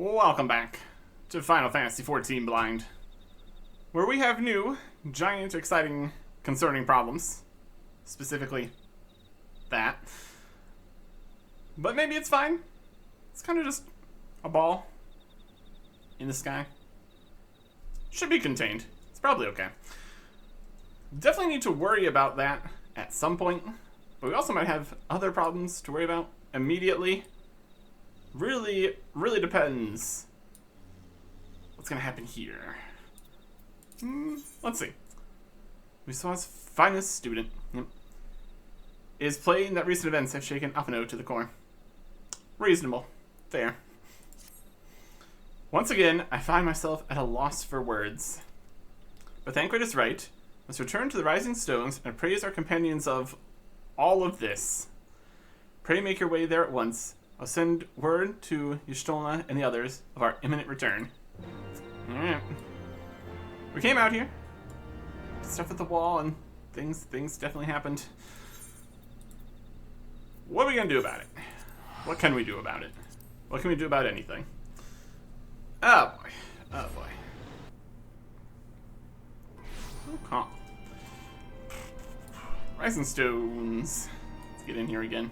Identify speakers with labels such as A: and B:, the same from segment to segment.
A: Welcome back to Final Fantasy XIV Blind, where we have new, giant, exciting, concerning problems. Specifically, that. But maybe it's fine. It's kind of just a ball in the sky. Should be contained. It's probably okay. Definitely need to worry about that at some point, but we also might have other problems to worry about immediately. Really depends what's gonna happen here. Let's see. We saw his finest student. Is playing that recent events have shaken Afino to the core. Reasonable. Fair. Once again, I find myself at a loss for words. But Thancred is right. Let's return to the Rising Stones and praise our companions of all of this. Pray make your way there at once. I'll send word to Yshtolna and the others of our imminent return. Alright. We came out here. Stuff at the wall and things definitely happened. What are we gonna do about it? What can we do about it? What can we do about anything? Oh boy. Oh boy. Okay. Rising Stones. Let's get in here again.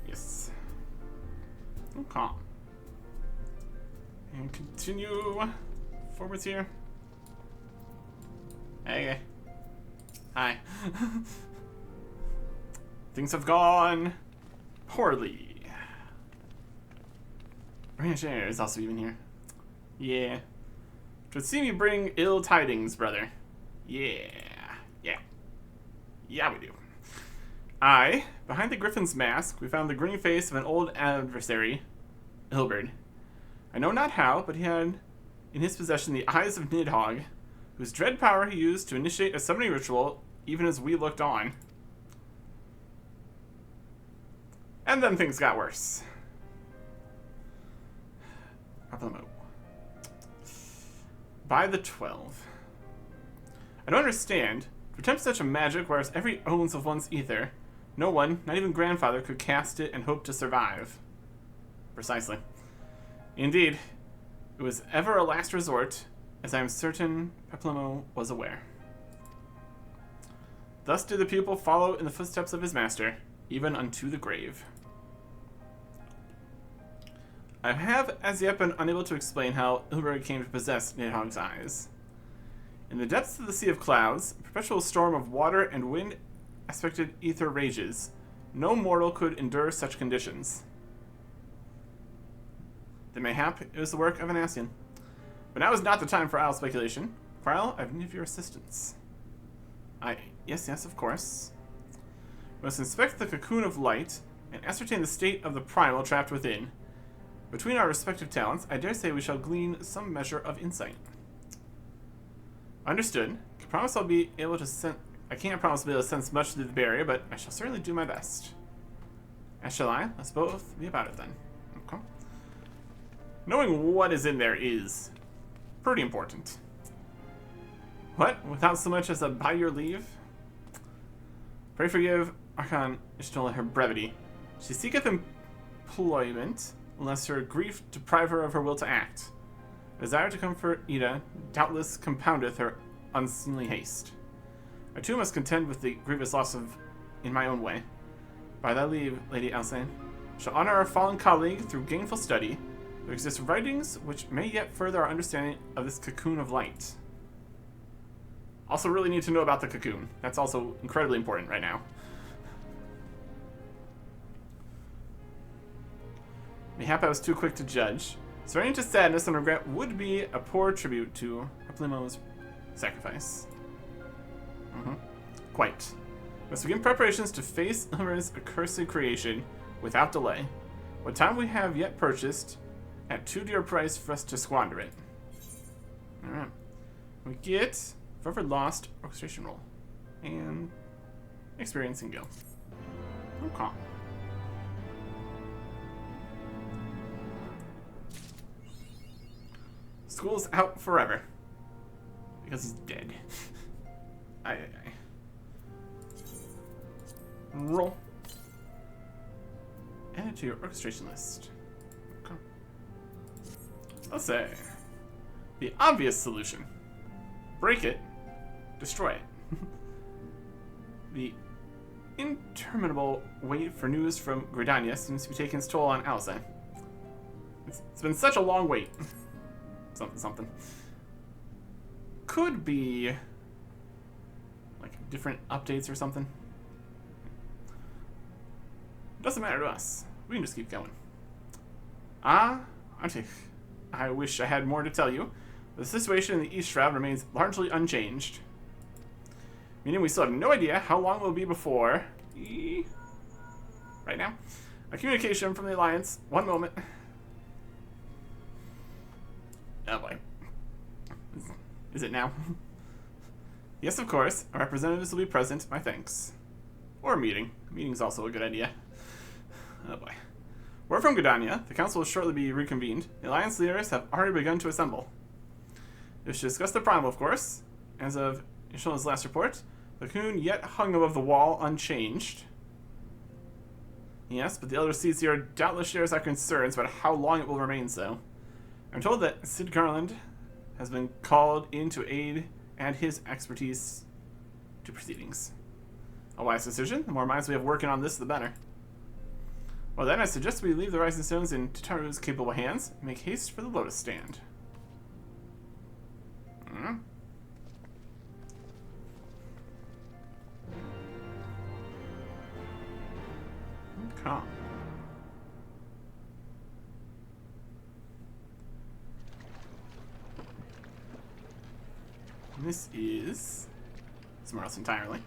A: Yes. Okay. And continue forwards here. Hey. Hi. Things have gone poorly. Ranger is also even here. Yeah. Twould see me bring ill tidings, brother. Yeah. Yeah, we do. Behind the griffin's mask, we found the grinning face of an old adversary, Hilberd. I know not how, but he had in his possession the eyes of Nidhogg, whose dread power he used to initiate a summoning ritual even as we looked on. And then things got worse. Problemo. By the 12. I don't understand. To attempt such a magic requires every ounce of one's ether. No one, not even grandfather, could cast it and hope to survive. Precisely. Indeed, it was ever a last resort, as I am certain Peplemo was aware. Thus did the pupil follow in the footsteps of his master, even unto the grave. I have as yet been unable to explain how Ilberg came to possess Nidhogg's eyes. In the depths of the Sea of Clouds, a perpetual storm of water and wind aspected ether rages. No mortal could endure such conditions. Then mayhap it was the work of an Ascian. But now is not the time for idle speculation. Krile, I have need of your assistance. Yes, of course. We must inspect the Cocoon of Light and ascertain the state of the primal trapped within. Between our respective talents, I dare say we shall glean some measure of insight. Understood. I can't promise I'll be able to sense much through the barrier, but I shall certainly do my best. As shall I. Let's both be about it then. Okay. Knowing what is in there is pretty important. What? Without so much as a by your leave? Pray forgive Archon Yshtolna her brevity. She seeketh employment, unless her grief deprive her of her will to act. A desire to comfort Ida doubtless compoundeth her unseemly haste. I too must contend with the grievous loss in my own way. By thy leave, Lady Alcine, shall honor our fallen colleague through gainful study. There exist writings which may yet further our understanding of this Cocoon of Light. Also really need to know about the Cocoon. That's also incredibly important right now. Mayhap I was too quick to judge. Surrendering to sadness and regret would be a poor tribute to Peplimo's sacrifice. Quite. Must begin preparations to face Ilmer's accursed creation without delay. What time we have yet purchased at too dear price for us to squander it. Alright. We get Forever Lost Orchestration Roll. And Experience and Gil. Okay. School's out forever. Because he's dead. Aye. Roll. Add to your orchestration list. Okay. Let's say the obvious solution. Break it. Destroy it. The interminable wait for news from Gridania seems to be taking its toll on Alzay. It's been such a long wait. Something. Could be like different updates or something. Doesn't matter to us. We can just keep going. I wish I had more to tell you. The situation in the East Shroud remains largely unchanged. Meaning we still have no idea how long it will be before... Right now. A communication from the Alliance. One moment. Oh boy. Is it now? Yes, of course. Our representatives will be present. My thanks. Or a meeting. A meeting's also a good idea. Oh boy. Word from Gridania. The council will shortly be reconvened. The Alliance leaders have already begun to assemble. They should discuss the problem, of course. As of Ishola's last report, the Cocoon yet hung above the wall unchanged. Yes, but the elder seats here doubtless shares our concerns about how long it will remain so. I'm told that Sid Garland has been called in to aid and his expertise to proceedings. A wise decision. The more minds we have working on this, the better. Well then, I suggest we leave the Rising Stones in Tataru's capable hands and make haste for the Lotus Stand. Okay. This is somewhere else entirely.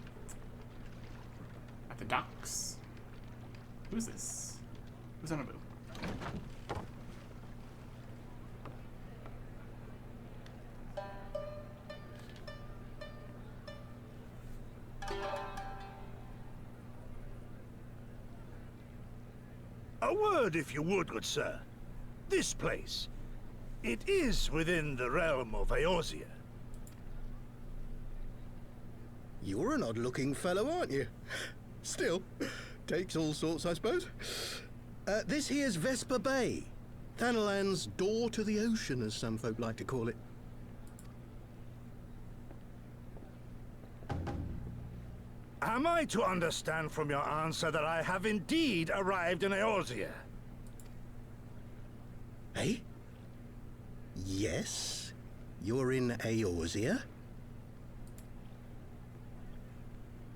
A: At the docks. Who's this? Who's on a boat?
B: A word, if you would, good sir. This place. It is within the realm of Eorzea.
C: You're an odd-looking fellow, aren't you? Still, takes all sorts, I suppose. This here's Vesper Bay. Thanalan's door to the ocean, as some folk like to call it.
B: Am I to understand from your answer that I have indeed arrived in Eorzea?
C: Eh? Yes, you're in Eorzea.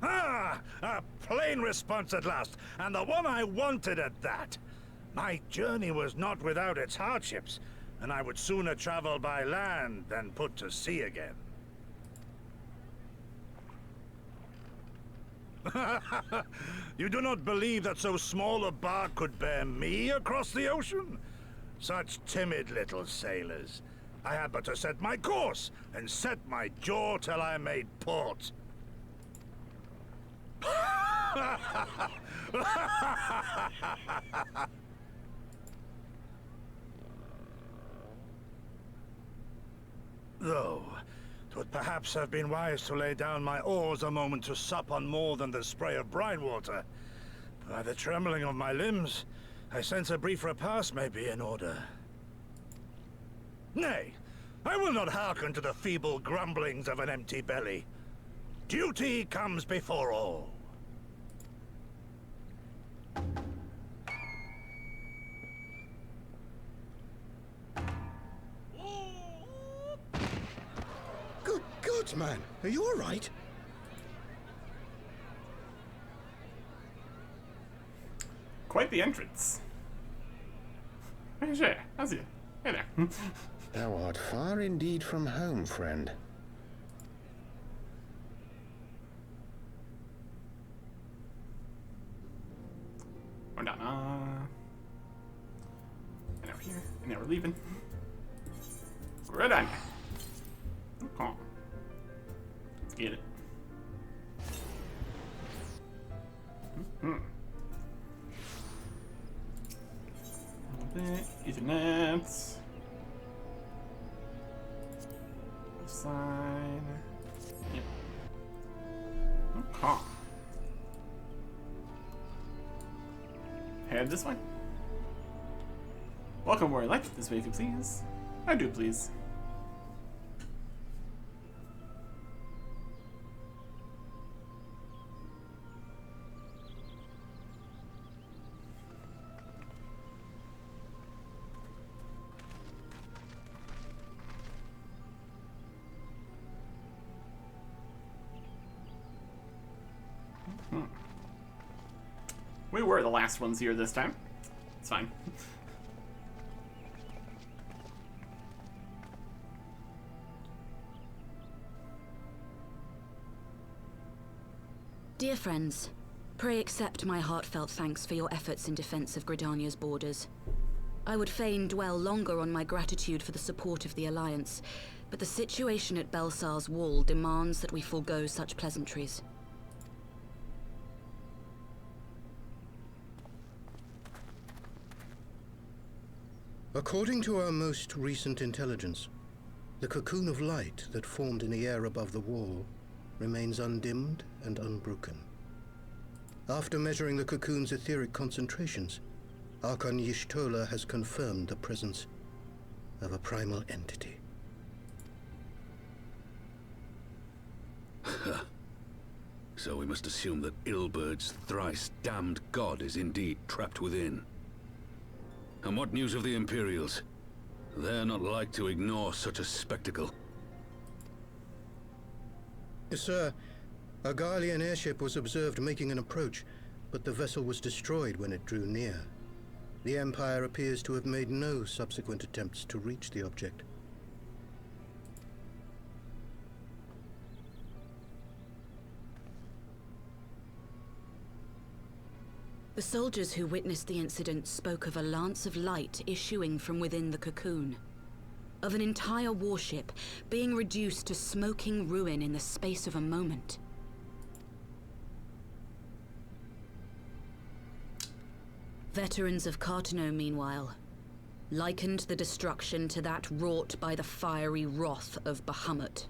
B: Ah! A plain response at last, and the one I wanted at that. My journey was not without its hardships, and I would sooner travel by land than put to sea again. You do not believe that so small a bark could bear me across the ocean? Such timid little sailors. I had but to set my course, and set my jaw till I made port. Though, 'twould perhaps have been wise to lay down my oars a moment to sup on more than the spray of brine water. By the trembling of my limbs, I sense a brief repast may be in order. Nay, I will not hearken to the feeble grumblings of an empty belly. Duty comes before all.
C: Good God, man. Are you all right?
A: Quite the entrance. Hey, Shay, how's you? Hey there.
D: Thou art far indeed from home, friend.
A: We're done. And over here. And now we're leaving. We're done. Okay. Let's get it. Ethernet. Sign. Yep. Okay. Head this way. Welcome where I like this way, if you please. I do, please. We were the last ones here this time. It's fine.
E: Dear friends, pray accept my heartfelt thanks for your efforts in defense of Gridania's borders. I would fain dwell longer on my gratitude for the support of the Alliance, but the situation at Belsar's Wall demands that we forego such pleasantries.
C: According to our most recent intelligence, the cocoon of light that formed in the air above the wall remains undimmed and unbroken. After measuring the cocoon's etheric concentrations, Archon Y'shtola has confirmed the presence of a primal entity.
F: So we must assume that Ilbert's thrice damned god is indeed trapped within. And what news of the Imperials? They're not like to ignore such a spectacle.
C: Sir, a Garlean airship was observed making an approach, but the vessel was destroyed when it drew near. The Empire appears to have made no subsequent attempts to reach the object.
E: The soldiers who witnessed the incident spoke of a lance of light issuing from within the cocoon. Of an entire warship being reduced to smoking ruin in the space of a moment. Veterans of Cartano, meanwhile, likened the destruction to that wrought by the fiery wrath of Bahamut.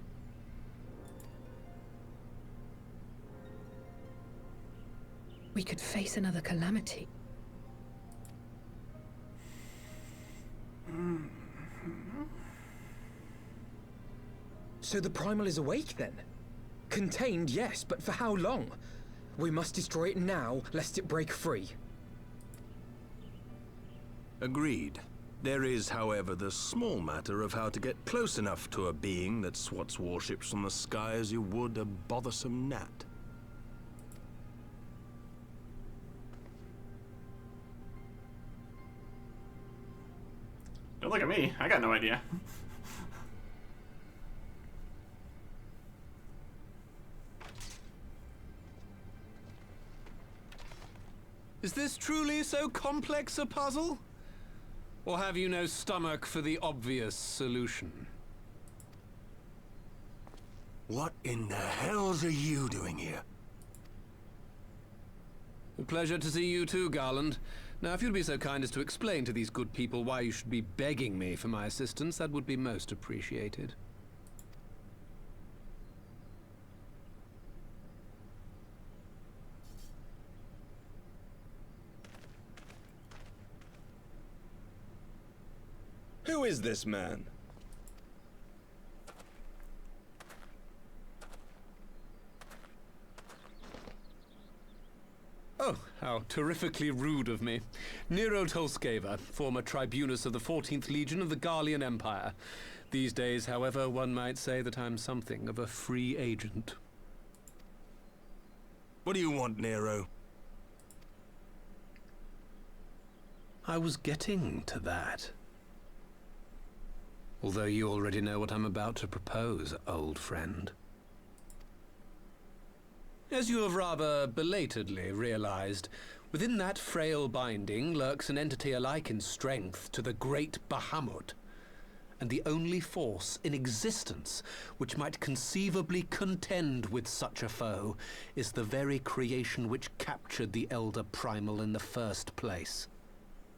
G: We could face another calamity.
H: So the Primal is awake then? Contained, yes, but for how long? We must destroy it now, lest it break free.
I: Agreed. There is, however, the small matter of how to get close enough to a being that swats warships from the sky as you would a bothersome gnat.
A: Don't look at me. I got no idea.
J: Is this truly so complex a puzzle? Or have you no stomach for the obvious solution?
I: What in the hells are you doing here?
J: A pleasure to see you too, Garland. Now, if you'd be so kind as to explain to these good people why you should be begging me for my assistance, that would be most appreciated.
K: Who is this man?
J: Oh, how terrifically rude of me. Nero Tolskeva, former tribunus of the 14th Legion of the Garlean Empire. These days, however, one might say that I'm something of a free agent.
I: What do you want, Nero?
J: I was getting to that. Although you already know what I'm about to propose, old friend. As you have rather belatedly realized, within that frail binding lurks an entity alike in strength to the great Bahamut, and the only force in existence which might conceivably contend with such a foe is the very creation which captured the Elder Primal in the first place.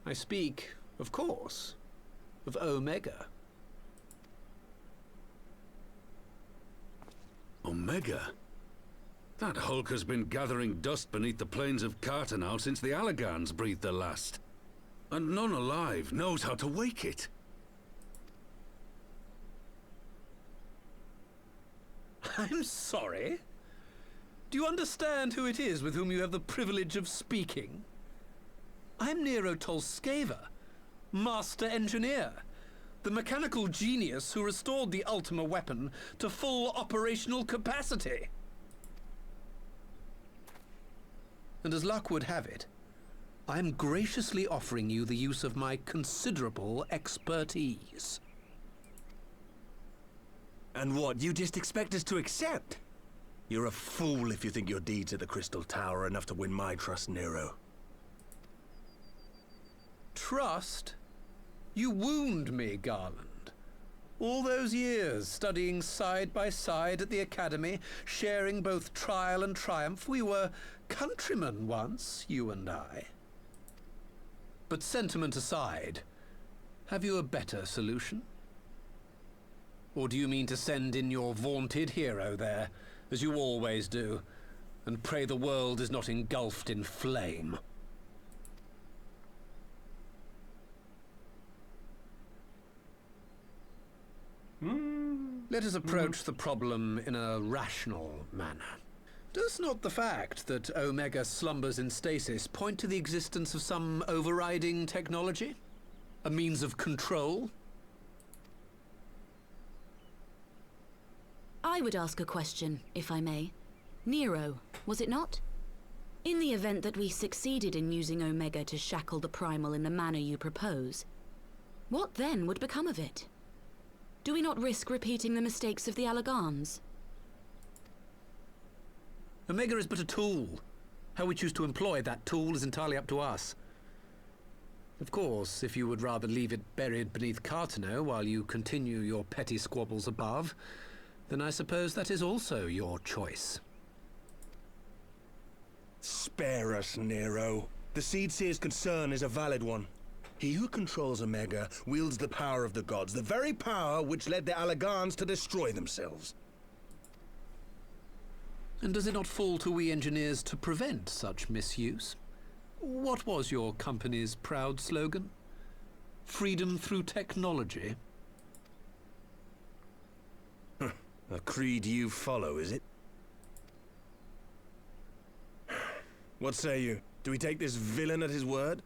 J: I speak, of course, of Omega.
F: Omega? That hulk has been gathering dust beneath the plains of Cartanow since the Allagans breathed their last. And none alive knows how to wake it.
J: I'm sorry? Do you understand who it is with whom you have the privilege of speaking? I'm Nero Tolskeva, Master Engineer, the mechanical genius who restored the Ultima weapon to full operational capacity. And as luck would have it, I'm graciously offering you the use of my considerable expertise.
I: And what, you just expect us to accept? You're a fool if you think your deeds at the Crystal Tower are enough to win my trust, Nero.
J: Trust? You wound me, Garland. All those years, studying side by side at the Academy, sharing both trial and triumph, we were countrymen once, you and I. But sentiment aside, have you a better solution? Or do you mean to send in your vaunted hero there, as you always do, and pray the world is not engulfed in flame? Let us approach the problem in a rational manner. Does not the fact that Omega slumbers in stasis point to the existence of some overriding technology? A means of control?
E: I would ask a question, if I may. Nero, was it not? In the event that we succeeded in using Omega to shackle the Primal in the manner you propose, what then would become of it? Do we not risk repeating the mistakes of the Allagans?
J: Omega is but a tool. How we choose to employ that tool is entirely up to us. Of course, if you would rather leave it buried beneath Cartano while you continue your petty squabbles above, then I suppose that is also your choice.
I: Spare us, Nero. The Seedseer's concern is a valid one. He who controls Omega wields the power of the gods, the very power which led the Allagans to destroy themselves.
J: And does it not fall to we engineers to prevent such misuse? What was your company's proud slogan? Freedom through technology?
I: A creed you follow, is it? What say you? Do we take this villain at his word?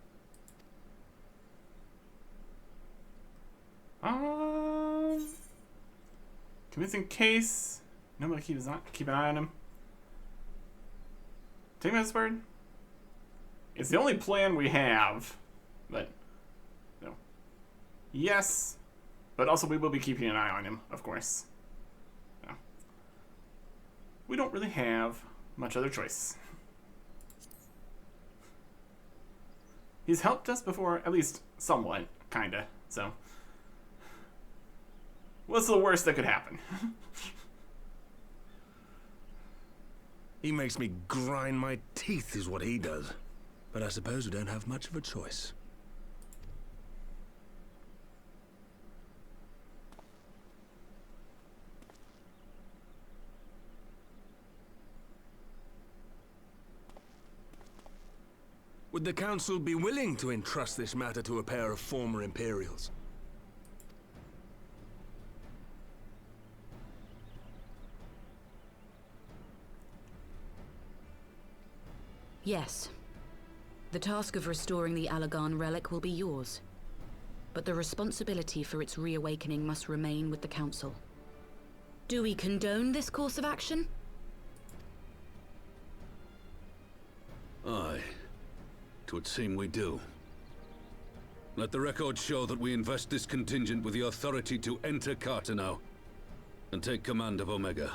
A: Commits in case. Nobody keep an eye on him. Take him at his word. It's the only plan we have, but no. Yes, but also we will be keeping an eye on him, of course. No. We don't really have much other choice. He's helped us before, at least somewhat, kinda, so. What's the worst that could happen?
I: He makes me grind my teeth is what he does. But I suppose we don't have much of a choice. Would the Council be willing to entrust this matter to a pair of former Imperials?
E: Yes. The task of restoring the Allagan relic will be yours. But the responsibility for its reawakening must remain with the Council. Do we condone this course of action?
F: Aye. 'Twould seem we do. Let the record show that we invest this contingent with the authority to enter Cartano and take command of Omega.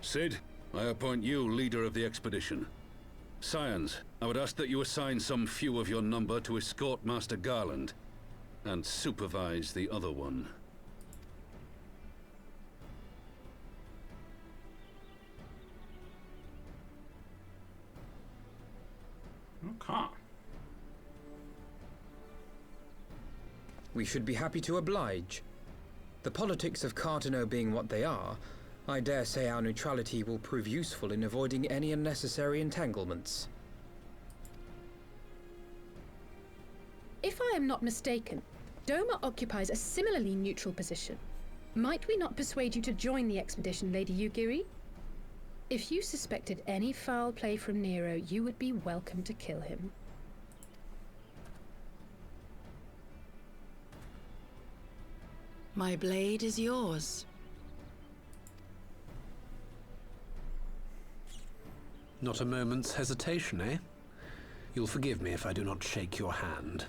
F: Sid, I appoint you leader of the expedition. Scions, I would ask that you assign some few of your number to escort Master Garland and supervise the other one.
A: Okay.
H: We should be happy to oblige. The politics of Cartano being what they are, I dare say our neutrality will prove useful in avoiding any unnecessary entanglements.
G: am not mistaken, Doma occupies a similarly neutral position. Might we not persuade you to join the expedition, Lady Yugiri? If you suspected any foul play from Nero, you would be welcome to kill him.
E: My blade is yours.
J: Not a moment's hesitation, eh? You'll forgive me if I do not shake your hand.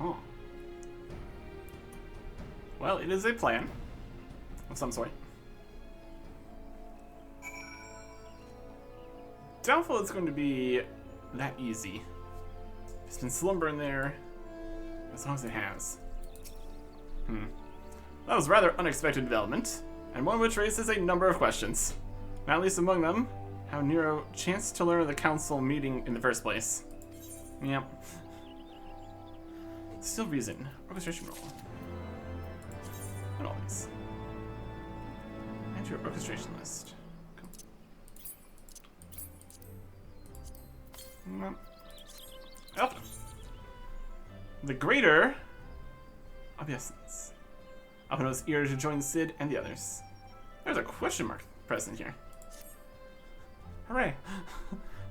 A: Oh. Well, it is a plan of some sort. Doubtful it's going to be that easy. It's been slumbering there as long as it has. That was a rather unexpected development, and one which raises a number of questions. Not least among them, how Nero chanced to learn of the council meeting in the first place. Yep. Still reason. Orchestration roll. And all these. And your orchestration list. Cool. Oh. The Greater of the Essence. Alphinaud's eager to join Sid and the others. There's a question mark present here. Hooray!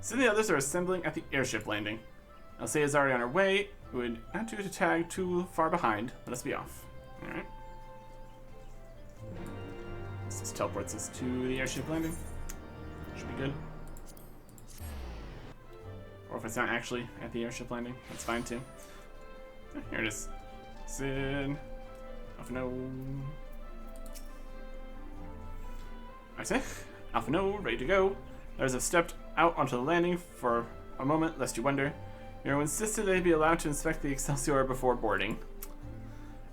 A: Sid and the others are assembling at the airship landing. Alcea is already on her way. It would not do to tag too far behind. Let us be off. Alright. This just teleports us to the airship landing. Should be good. Or if it's not actually at the airship landing, that's fine too. Here it is. Sid. Alphinaud. Isaac. Alphinaud, ready to go. Others have stepped out onto the landing for a moment, lest you wonder. Nero insisted they be allowed to inspect the Excelsior before boarding.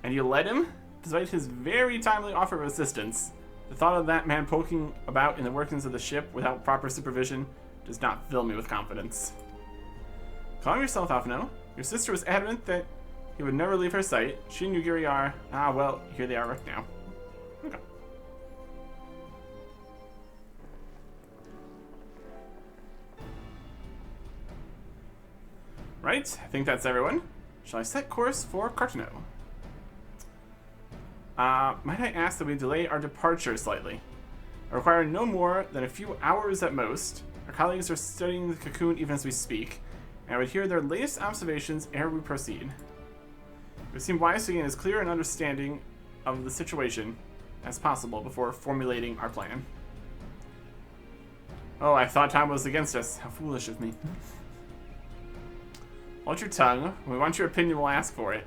A: And you let him? Despite his very timely offer of assistance, the thought of that man poking about in the workings of the ship without proper supervision does not fill me with confidence. Calm yourself, Alphinaud. Your sister was adamant that he would never leave her sight. She and Yugiri are... Ah, well, here they are right now. Okay. Right, I think that's everyone. Shall I set course for Cartano? Might I ask that we delay our departure slightly? I require no more than a few hours at most. Our colleagues are studying the Cocoon even as we speak, and I would hear their latest observations ere we proceed. It would seem wise to gain as clear an understanding of the situation as possible before formulating our plan. Oh, I thought time was against us. How foolish of me. Hold your tongue. When we want your opinion, we'll ask for it.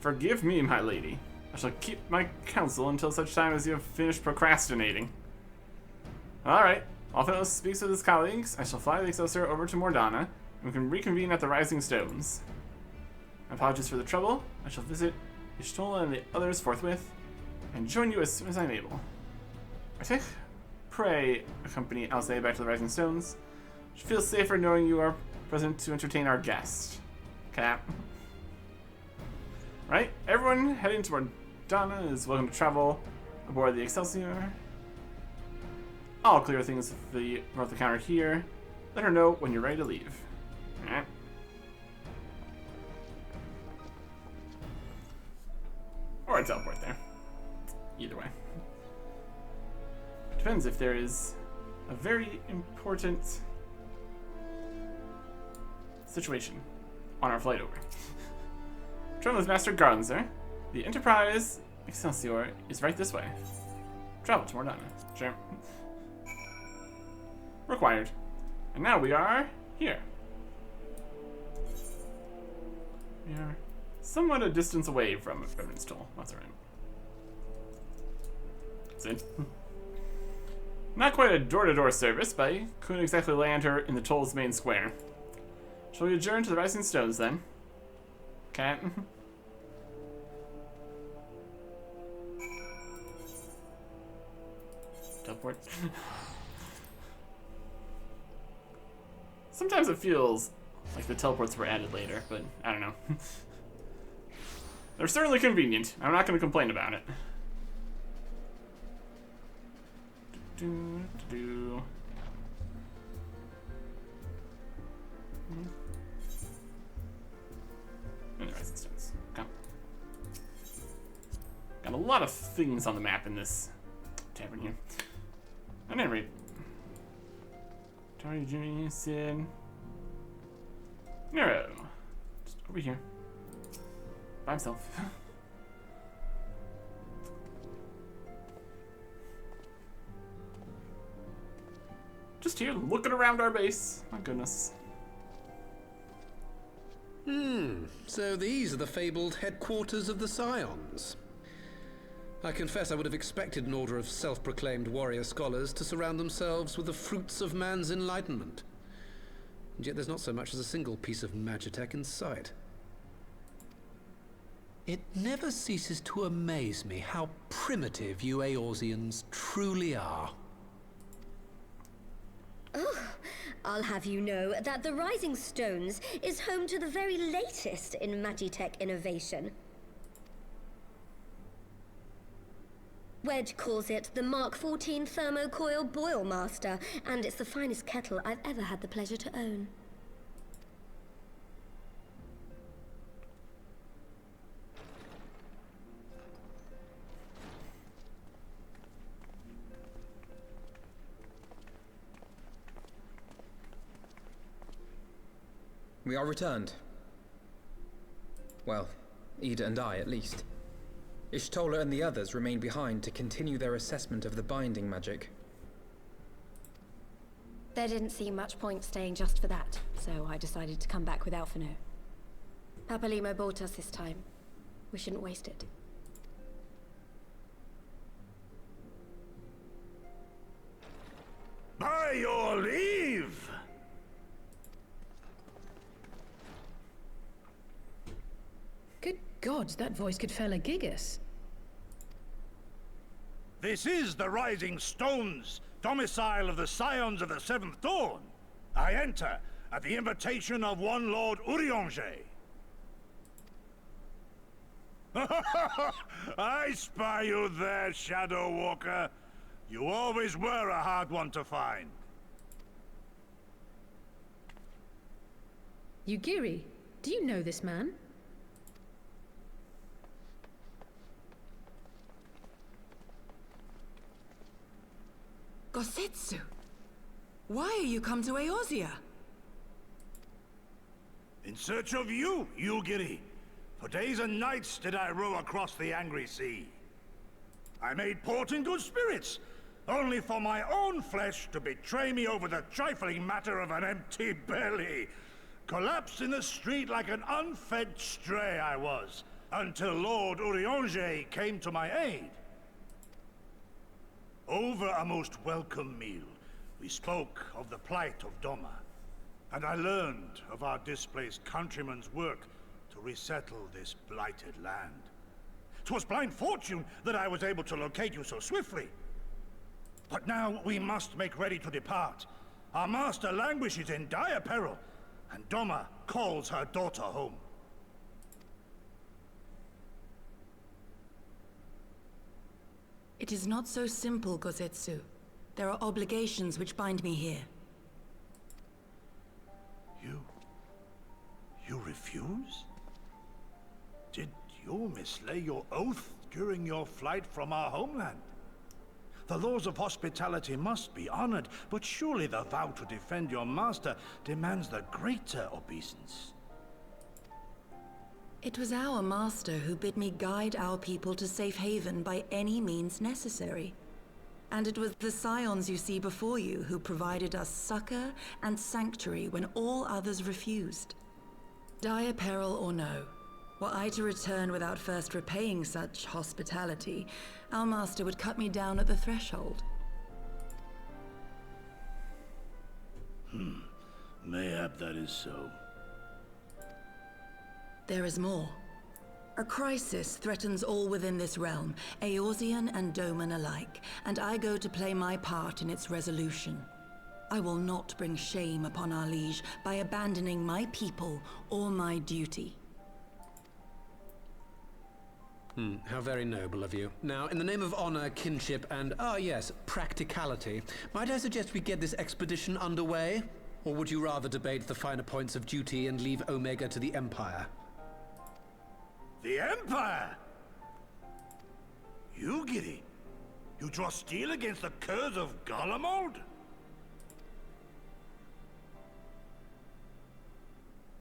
A: Forgive me, my lady. I shall keep my counsel until such time as you have finished procrastinating. Alright. Alphinaud speaks with his colleagues. I shall fly the Excelsior over to Mordana, and we can reconvene at the Rising Stones. My apologies for the trouble. I shall visit Ishtola and the others forthwith, and join you as soon as I'm able. Artik, pray accompany Alcea back to the Rising Stones. She feels safer knowing you are present to entertain our guest. Cap. Right, everyone heading to Mordana is welcome to travel aboard the Excelsior. I'll clear things with the North Encounter here. Let her know when you're ready to leave. Alright. Or a teleport there. Either way. Depends if there is a very important situation on our flight over. Travel with Master Garland, sir. The Enterprise Excelsior is right this way. Travel to Mordana. Sure. Required. And now we are here. We are somewhat a distance away from Reverend's Toll. That's alright. Sid. Not quite a door-to-door service, but I couldn't exactly land her in the Toll's main square. Shall we adjourn to the Rising Stones, then? Cat. Teleport. Sometimes it feels like the teleports were added later, but I don't know. They're certainly convenient. I'm not going to complain about it. And the rising stones. Okay. Got a lot of things on the map in this tavern here. At any rate. Tari, Jimmy, Sid. Nero. Just over here. By himself. Just here looking around our base. My goodness.
J: So these are the fabled headquarters of the Scions. I confess I would have expected an order of self-proclaimed warrior scholars to surround themselves with the fruits of man's enlightenment. And yet there's not so much as a single piece of magitech in sight. It never ceases to amaze me how primitive you Eorzeans truly are.
L: Oh, I'll have you know that the Rising Stones is home to the very latest in magitech innovation. Wedge calls it the Mark 14 Thermocoil Boil Master, and it's the finest kettle I've ever had the pleasure to own.
H: We are returned. Well, Ida and I, at least. Ishtola and the others remain behind to continue their assessment of the binding magic.
L: There didn't seem much point staying just for that, so I decided to come back with Alphino. Papalimo bought us this time. We shouldn't waste it.
B: By your leave!
G: Good gods, that voice could fell a gigas.
B: This is the Rising Stones, domicile of the Scions of the Seventh Dawn. I enter at the invitation of one Lord Urianger. I spy you there, Shadow Walker. You always were a hard one to find.
G: Yugiri, do you know this man?
E: Gosetsu, why are you come to Eorzea?
B: In search of you, Yugiri. For days and nights did I row across the angry sea. I made port in good spirits, only for my own flesh to betray me over the trifling matter of an empty belly. Collapsed in the street like an unfed stray I was, until Lord Urianger came to my aid. Over a most welcome meal, we spoke of the plight of Doma, and I learned of our displaced countrymen's work to resettle this blighted land. 'Twas blind fortune that I was able to locate you so swiftly. But now we must make ready to depart. Our master languishes in dire peril, and Doma calls her daughter home.
E: It is not so simple, Gosetsu. There are obligations which bind me here.
B: You refuse? Did you mislay your oath during your flight from our homeland? The laws of hospitality must be honored, but surely the vow to defend your master demands the greater obeisance.
E: It was our master who bid me guide our people to safe haven by any means necessary. And it was the Scions you see before you who provided us succor and sanctuary when all others refused. Dire peril or no, were I to return without first repaying such hospitality, our master would cut me down at the threshold.
B: Mayhap that is so.
E: There is more. A crisis threatens all within this realm, Eorzean and Doman alike, and I go to play my part in its resolution. I will not bring shame upon our liege by abandoning my people or my duty.
J: How very noble of you. Now, in the name of honor, kinship, and, yes, practicality, might I suggest we get this expedition underway? Or would you rather debate the finer points of duty and leave Omega to the Empire?
B: The Empire? You, Giddy? You draw steel against the curse of Garlemald?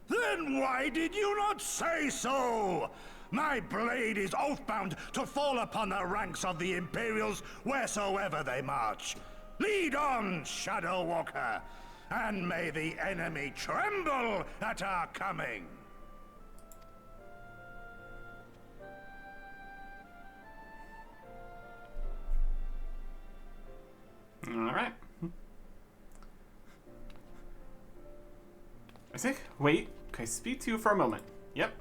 B: Then why did you not say so? My blade is oath-bound to fall upon the ranks of the Imperials wheresoever they march. Lead on, Shadow Walker, and may the enemy tremble at our coming.
A: All right. I think. Wait. Can I speak to you for a moment? Yep.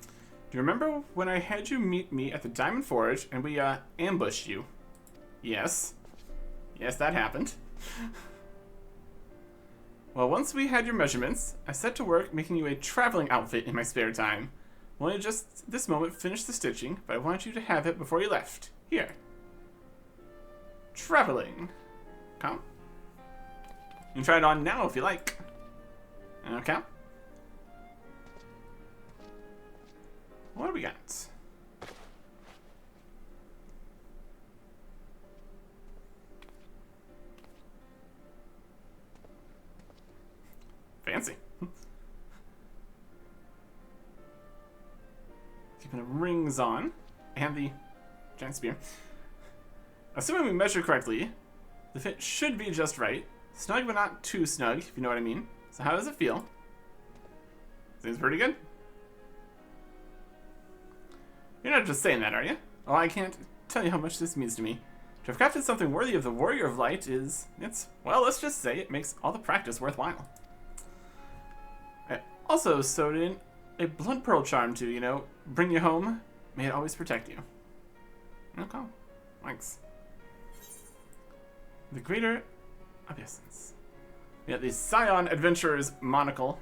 A: Do you remember when I had you meet me at the Diamond Forge and we ambushed you? Yes. Yes, that happened. Well, once we had your measurements, I set to work making you a traveling outfit in my spare time. I only just this moment finished the stitching, but I wanted you to have it before you left. Here. Traveling. Come. You can try it on now if you like. Okay. What do we got? Fancy. Keeping the rings on. And the giant spear. Assuming we measure correctly, the fit should be just right. Snug, but not too snug, if you know what I mean. So how does it feel? Seems pretty good. You're not just saying that, are you? Oh, I can't tell you how much this means to me. To have crafted something worthy of the Warrior of Light well, let's just say it makes all the practice worthwhile. I also sewed in a blood pearl charm to, bring you home. May it always protect you. Okay. Thanks. The Greater Obeisance. We got the Scion Adventurer's monocle.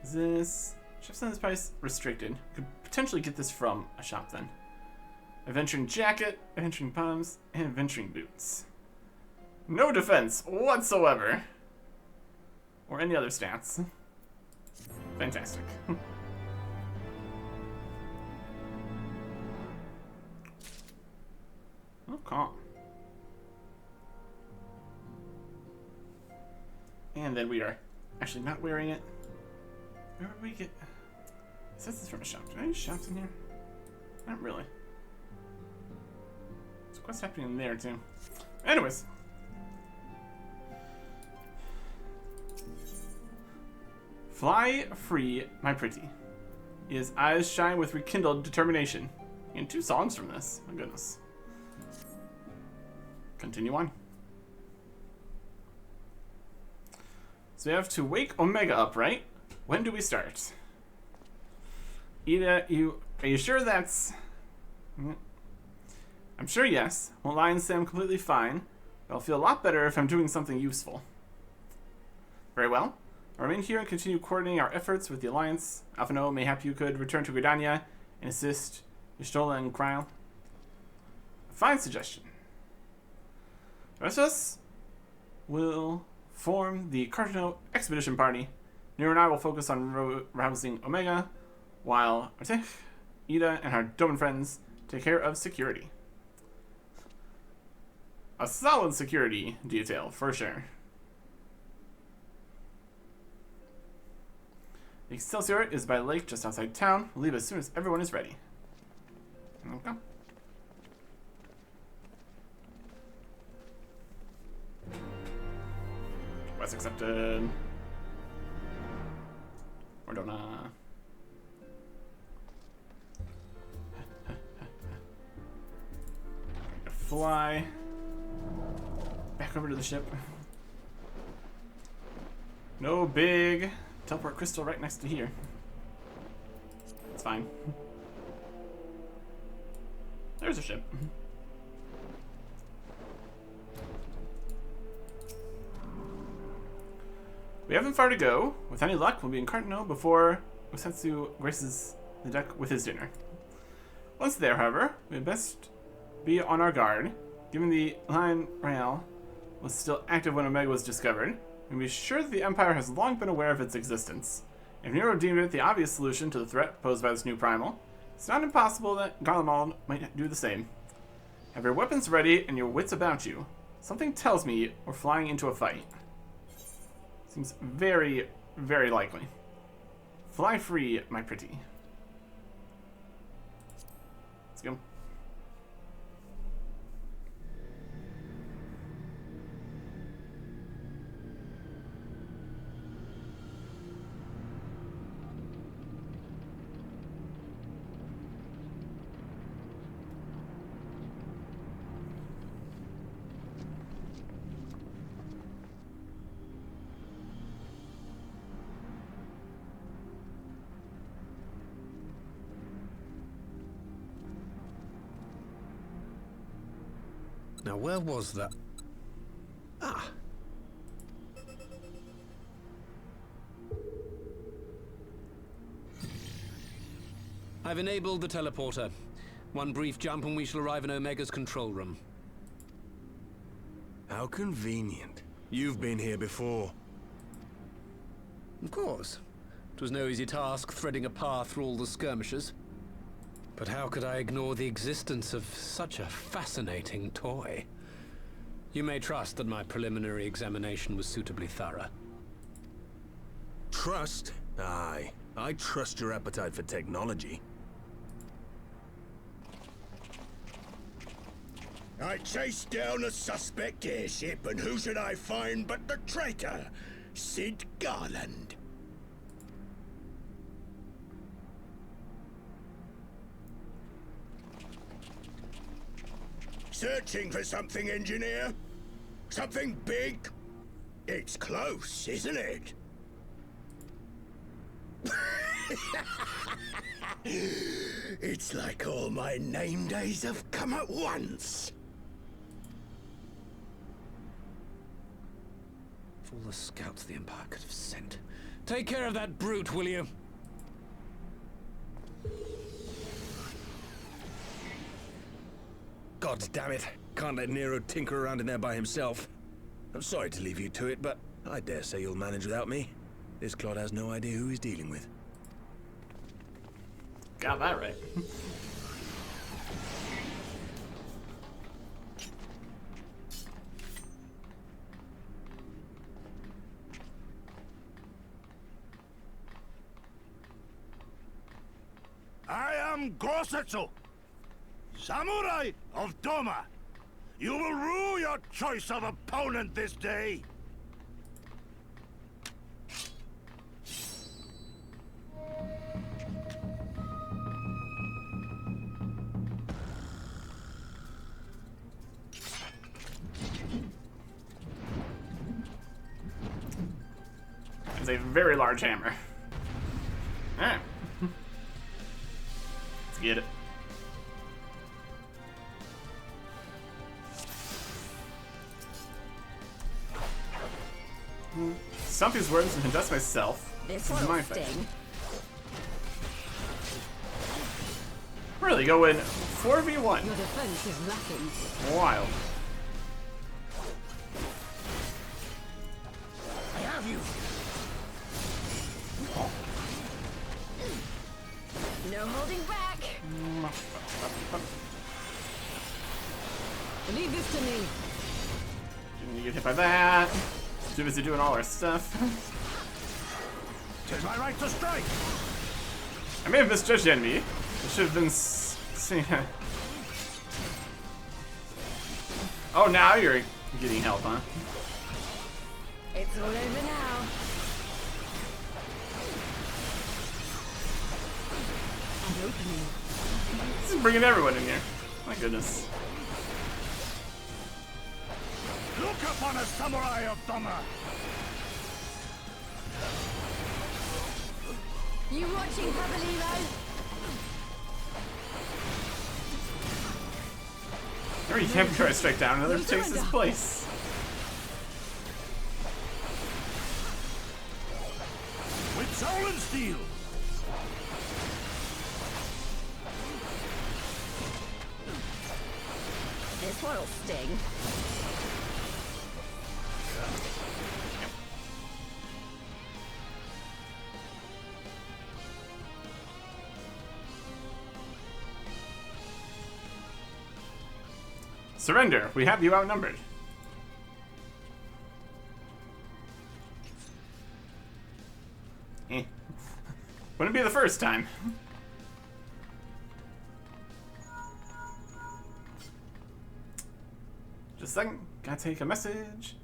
A: Is this... Ship's price restricted. Could potentially get this from a shop then. Adventuring jacket, adventuring bottoms, and adventuring boots. No defense whatsoever. Or any other stats. Fantastic. Okay. And then we are actually not wearing it. Where would we get... It says this from a shop. Did I use shops in here? Not really. There's quests happening in there too. Anyways. Fly free, my pretty. His eyes shine with rekindled determination. And 2 songs from this. My goodness. Continue on. So we have to wake Omega up, right? When do we start? Ida, are you sure that's... I'm sure yes. Won't lie and say I'm completely fine, but I'll feel a lot better if I'm doing something useful. Very well. I'll remain here and continue coordinating our efforts with the Alliance. Alphino, mayhap you could return to Gridania and assist Y'shtola and Kryle. A fine suggestion. The rest of us will form the Cartano Expedition Party. Nero and I will focus on rousing Omega, while Artech, Ida, and our Doman friends take care of security. A solid security detail, for sure. The Excelsior is by a lake just outside town. We'll leave as soon as everyone is ready. Okay. Quest accepted. Or don't fly back over to the ship. No big teleport crystal right next to here. It's fine. There's a ship. We haven't far to go. With any luck, we'll be in Cartano before Usetsu graces the deck with his dinner. Once there, however, we had best be on our guard. Given the line rail was still active when Omega was discovered, and be sure that the Empire has long been aware of its existence. If Nero deemed it the obvious solution to the threat posed by this new primal, it's not impossible that Garlemald might do the same. Have your weapons ready and your wits about you. Something tells me we're flying into a fight. Seems very, very likely. Fly free, my pretty. Let's go.
J: Now, where was that? Ah! I've enabled the teleporter. One brief jump and we shall arrive in Omega's control room.
I: How convenient. You've been here before.
J: Of course. It was no easy task threading a path through all the skirmishes. But how could I ignore the existence of such a fascinating toy? You may trust that my preliminary examination was suitably thorough.
I: Trust? Aye. I trust your appetite for technology.
B: I chased down a suspect airship, and who should I find but the traitor, Sid Garland. Searching for something, engineer? Something big? It's close, isn't it? It's like all my name days have come at once.
J: Of all the scouts the Empire could have sent. Take care of that brute, will you?
I: God damn it. Can't let Nero tinker around in there by himself. I'm sorry to leave you to it, but I dare say you'll manage without me. This clod has no idea who he's dealing with.
A: Got that right.
B: I am Gosetsu, Samurai of Doma. You will rue your choice of opponent this day.
A: It's a very large hammer. Alright. Let's get it. Stump these words and adjust myself.
L: This
A: is
L: one
A: my
L: will
A: fight.
L: sting.
A: Really, go in 4v1.
E: Your defense is lacking.
A: Wild.
B: I have you.
L: No holding back.
E: Leave this to me.
A: Didn't get hit by that. Too busy doing all our stuff.
B: 'Tis my right to strike.
A: I may have misjudged the enemy. I should have been seeing. Oh, now you're getting help, huh?
L: It's all over now.
E: An opening.
A: This is bringing everyone in here. My goodness.
B: Look upon a samurai of Doma.
L: You watching, Pabalilo?
A: Or you can't try to strike down, another takes his place.
B: With soul and steel.
L: This one'll sting.
A: Surrender. We have you outnumbered. Eh. Wouldn't be the first time. Just a second. Gotta take a message.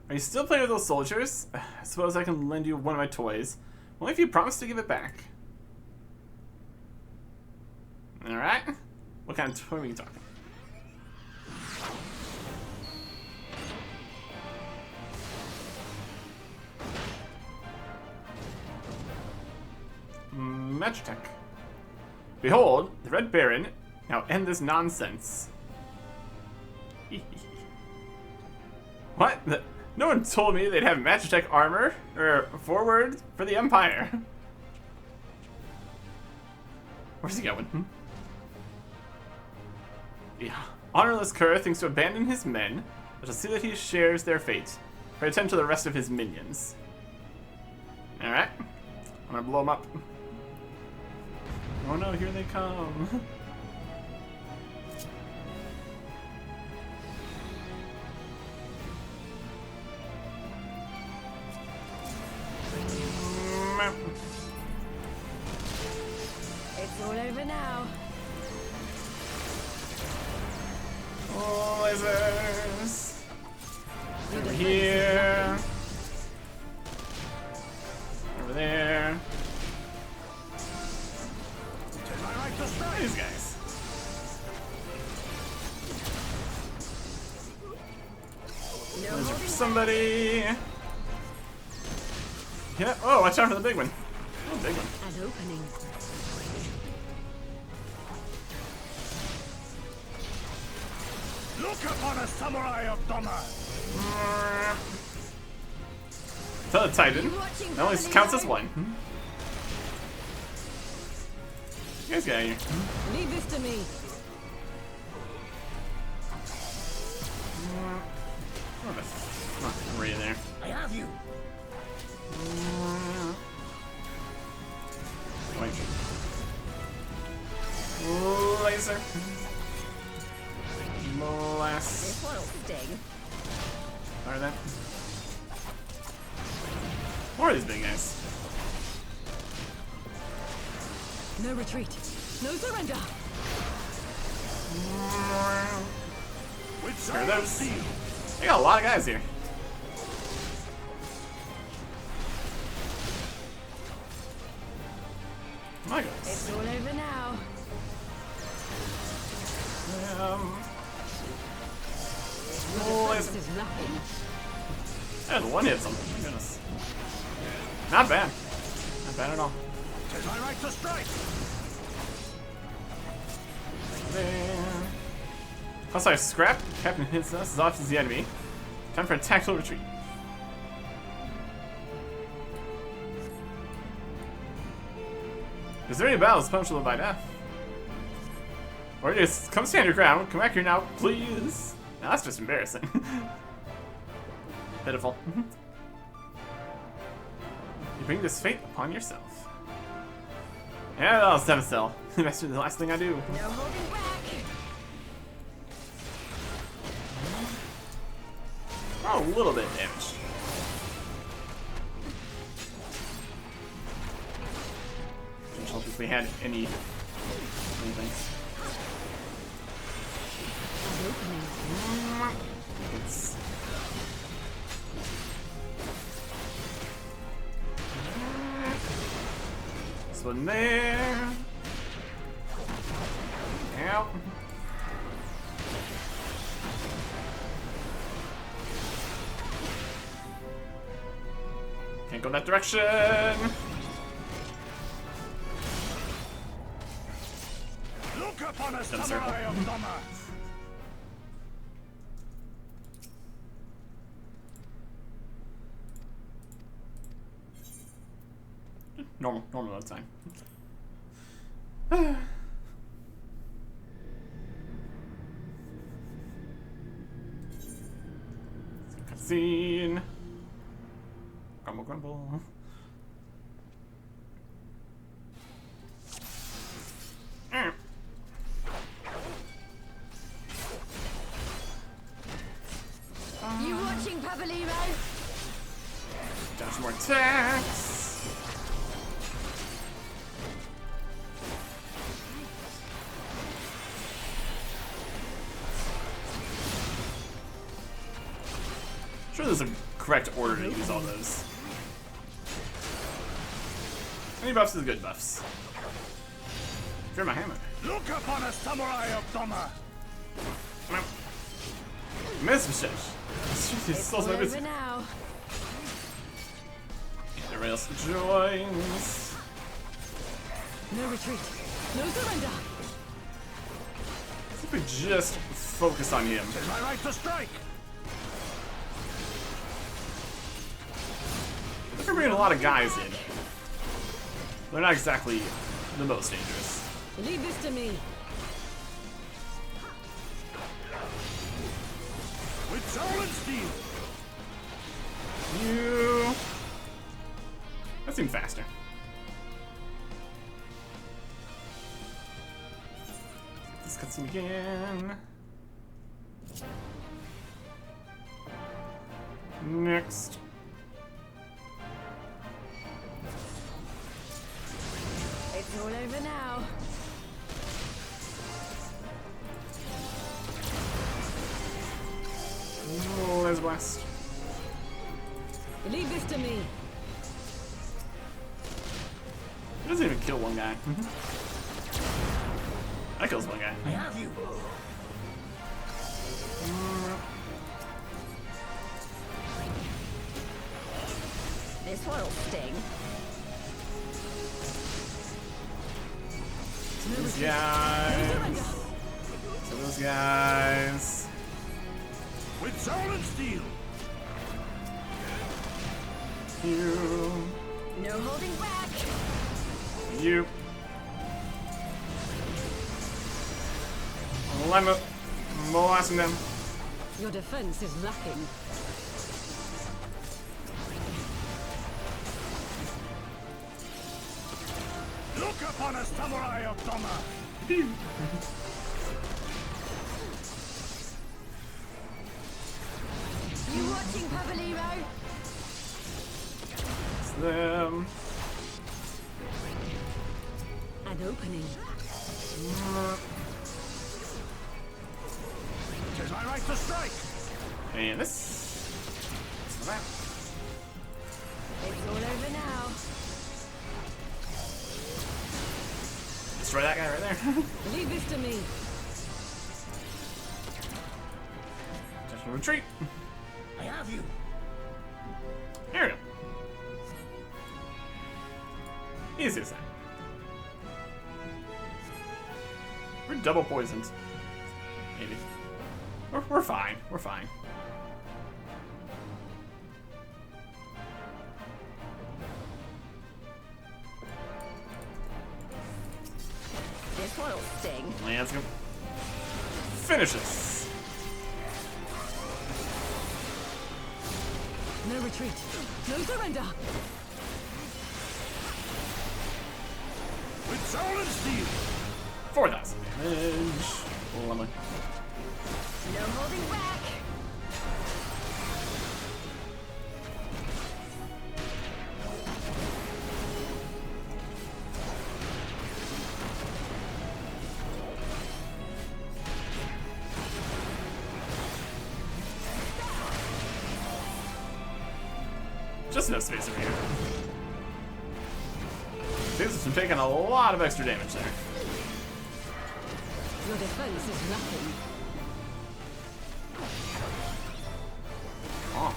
A: Are you still playing with those soldiers? I suppose I can lend you one of my toys. Only if you promise to give it back. Alright. What kind of toy are we talking? Magitech. Behold, the Red Baron. Now end this nonsense. What? No one told me they'd have Magitech armor or forward for the Empire. Where's he going? The honorless cur thinks to abandon his men, but to see that he shares their fate. Pay attention to the rest of his minions. Alright. I'm gonna blow him up. Oh no, here they come.
L: It's all over now.
A: Oh, lasers. Over here. Over there. These guys. Laser for somebody. Yeah. Oh, watch out for the big one. Oh, big one.
L: An opening.
B: Look upon a samurai of Doma.
A: Tell the Titan. That only counts as one. You guys get out of here.
L: Leave this to me.
A: Come on, right in there.
B: I have you.
A: Wait. Laser. Blast.
L: This one'll sting.
A: Fire that. More of these big guys.
L: No retreat. No surrender.
A: Screw those. They got a lot of guys here. My goodness.
L: It's all over now.
A: This
L: is nothing.
A: And one hits him. My goodness. Not bad. Not bad at all.
B: Tis my right to strike.
A: There. Plus our scrap. Captain hits us as often as the enemy. Time for a tactical retreat. Is there any battles punishable by death? Or just come stand your ground. Come back here now, please. Now that's just embarrassing. Pitiful. You bring this fate upon yourself. Yeah, that'll stem cell. That's the last thing I do.
L: No holding back.
A: Oh, a little bit of damage. Didn't help if we had anything. It's this one there. Out. Can't go that direction.
B: Look upon a samurai of Doma.
A: Normal load time. cutscene. Grumble, grumble.
L: You watching, Papalimo?
A: Down some more attacks. Sure, there's a correct order to use all those. Any buffs is good buffs. Fear my hammer.
B: Look upon a samurai of Doma!
A: Miss Michelle.
L: It's all over now.
A: Everybody else joins.
L: No retreat. No surrender.
A: I think we just focus on him.
B: It's my right to strike!
A: They're bringing a lot of guys in. They're not exactly the most dangerous.
L: Leave this to me.
B: With soul and steel!
A: You. That seemed faster. This cutscene again. Next.
L: It's all over now.
A: Oh, there's West.
L: Leave this to me.
A: He doesn't even kill one guy. That kills one guy.
B: I have you!
L: This one'll sting.
A: Those guys. So those guys.
B: With soul and steel!
A: You.
L: No holding back.
A: You. I'm molesting them.
L: Your defense is lacking.
B: Look upon a samurai of Doma!
L: You watching, Papalimo?
A: It's them.
L: An opening.
B: It is my right to strike!
A: And this. So that.
L: It's all over now.
A: Destroy that guy right there.
L: Leave this to me.
A: Just retreat.
B: I have you!
A: There we go. Easy as that. We're double poisoned. Maybe. We're fine. We're fine.
L: This one'll sting.
A: Let's go. Finish this.
L: No retreat. No surrender.
B: With soul and steel!
A: 4,000 damage. Lovely.
L: No holding back.
A: Just enough space over here. Seems to have taken a lot of extra damage there.
L: Your defense is lacking.
A: Oh.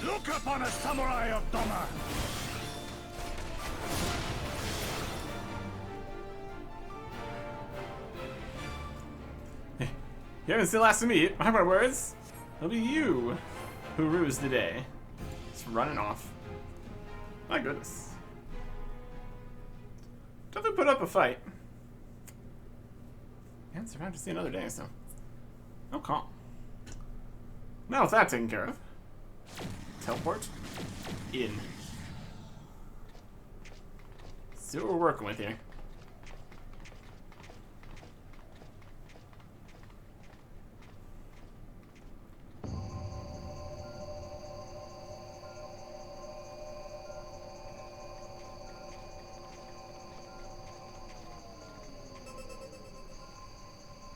B: Look upon a samurai of Doma!
A: You haven't seen the last of me. Mark my words. It'll be you who rues the day. It's running off. My goodness. Definitely put up a fight. And survived to see another day, so. No call. Now with that taken care of, Teleport in. See what we're working with here.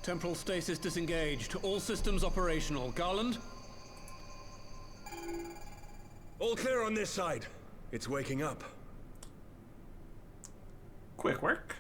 J: Temporal stasis disengaged. All systems operational. Garland?
I: All clear on this side. It's waking up.
A: Quick work.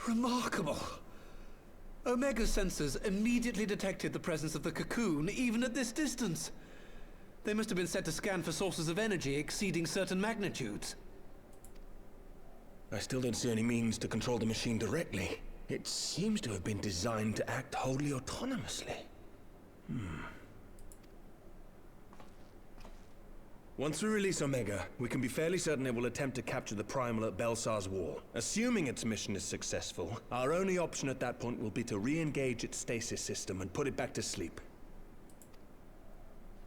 J: Remarkable. Omega sensors immediately detected the presence of the Cocoon, even at this distance. They must have been set to scan for sources of energy exceeding certain magnitudes.
I: I still don't see any means to control the machine directly. It seems to have been designed to act wholly autonomously. Once we release Omega, we can be fairly certain it will attempt to capture the Primal at Belsar's Wall. Assuming its mission is successful, our only option at that point will be to re-engage its stasis system and put it back to sleep.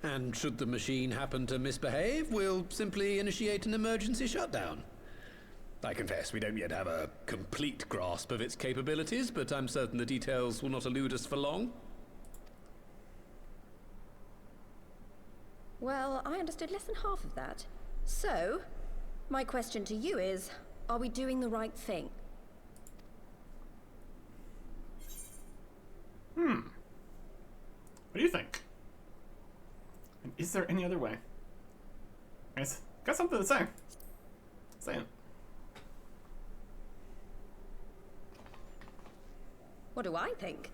J: And should the machine happen to misbehave, we'll simply initiate an emergency shutdown. I confess we don't yet have a complete grasp of its capabilities, but I'm certain the details will not elude us for long.
L: Well, I understood less than half of that. So, my question to you is, are we doing the right thing?
A: What do you think? And is there any other way? Guys, got something to say. Say it.
L: What do I think?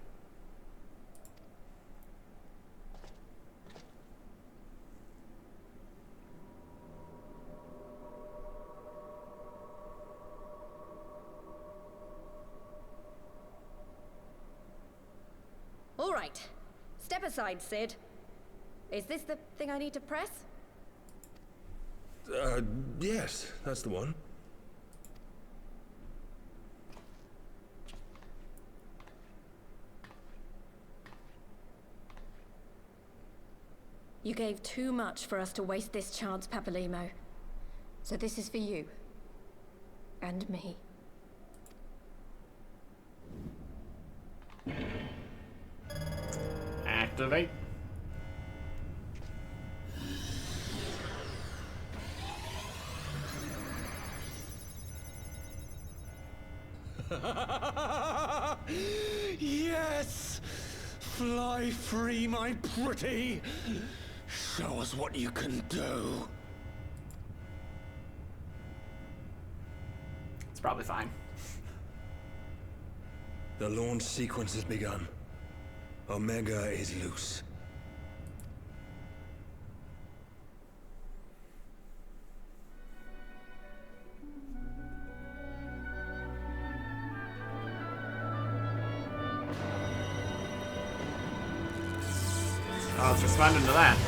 L: All right. Step aside, Sid. Is this the thing I need to press?
I: Yes, that's the one.
L: You gave too much for us to waste this chance, Papalimo. So this is for you. And me.
A: Activate.
J: Yes! Fly free, my pretty! Show us what you can do.
A: It's probably fine.
I: The launch sequence has begun. Omega is loose.
A: Oh, let's respond to that.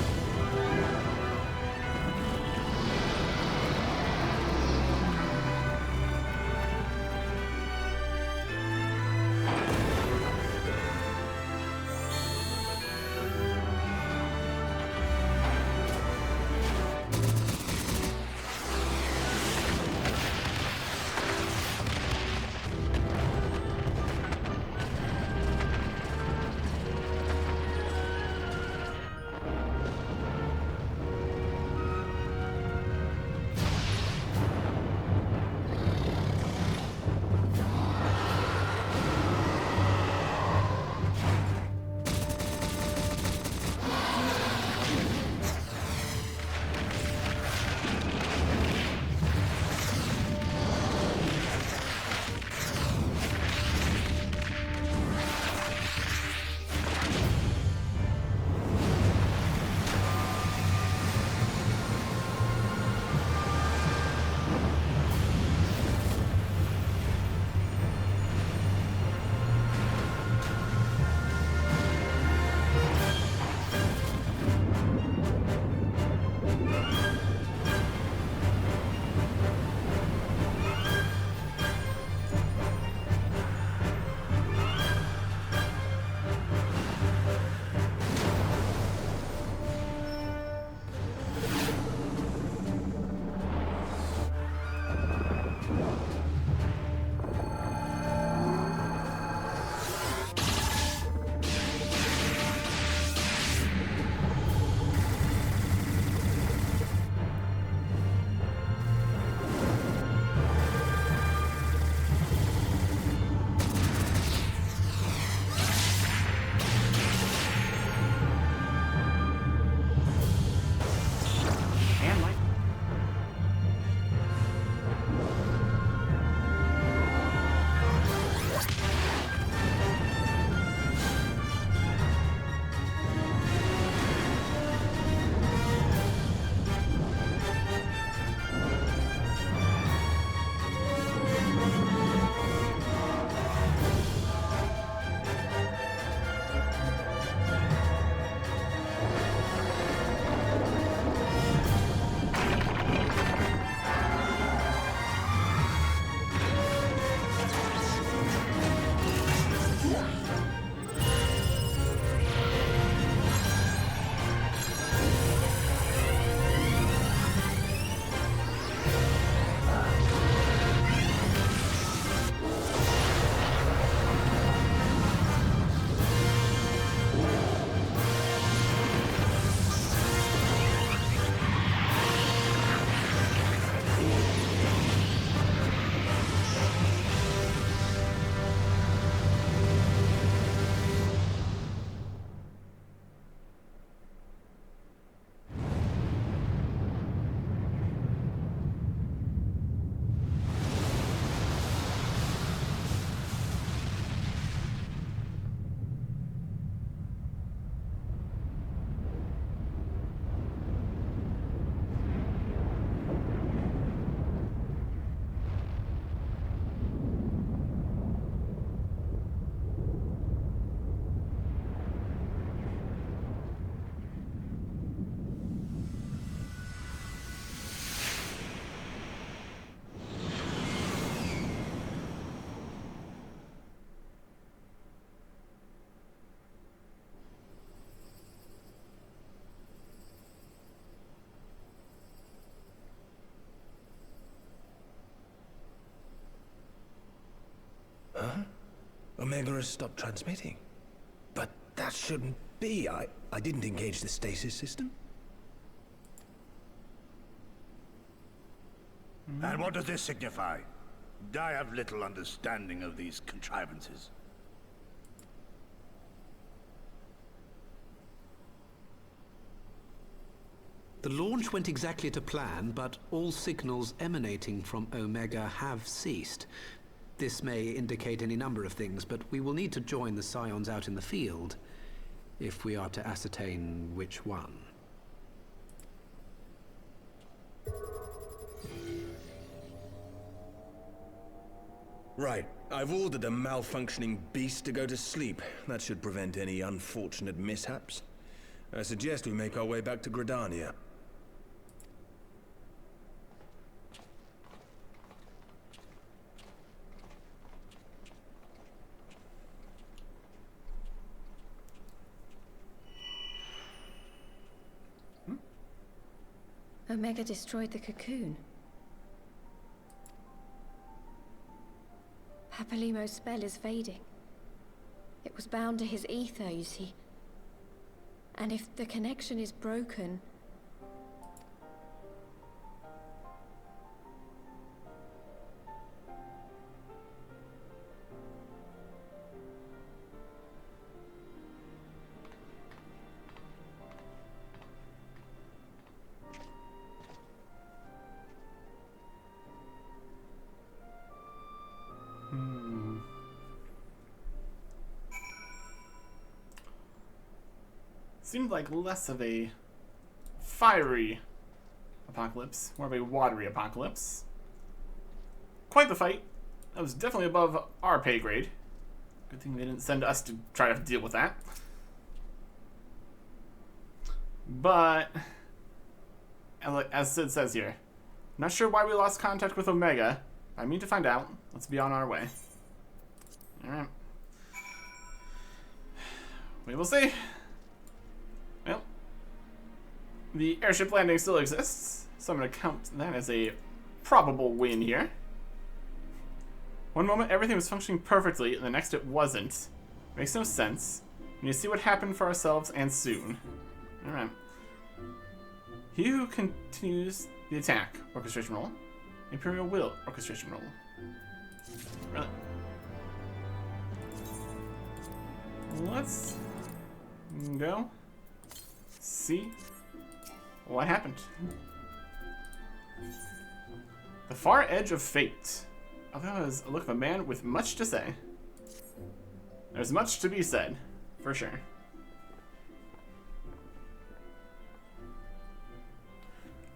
I: Huh? Omega has stopped transmitting. But that shouldn't be. I didn't engage the stasis system.
B: And what does this signify? I have little understanding of these contrivances.
J: The launch went exactly to plan, but all signals emanating from Omega have ceased. This may indicate any number of things, but we will need to join the Scions out in the field if we are to ascertain which one.
I: Right. I've ordered a malfunctioning beast to go to sleep. That should prevent any unfortunate mishaps. I suggest we make our way back to Gridania.
L: Omega destroyed the cocoon. Papalimo's spell is fading. It was bound to his ether, you see. And if the connection is broken...
A: Seemed like less of a fiery apocalypse, more of a watery apocalypse. Quite the fight. That was definitely above our pay grade. Good thing they didn't send us to try to deal with that. But, as Sid says here, not sure why we lost contact with Omega. I mean to find out. Let's be on our way. Alright. We will see. Well, the airship landing still exists, so I'm going to count that as a probable win here. One moment everything was functioning perfectly, and the next it wasn't. Makes no sense. We need to see what happened for ourselves, and soon. Alright. He who continues the attack, orchestration roll. Imperial Will, orchestration roll. Really? Let's go see what happened. The far edge of fate. Oh, that was a look of a man with much to say. There's much to be said, for sure.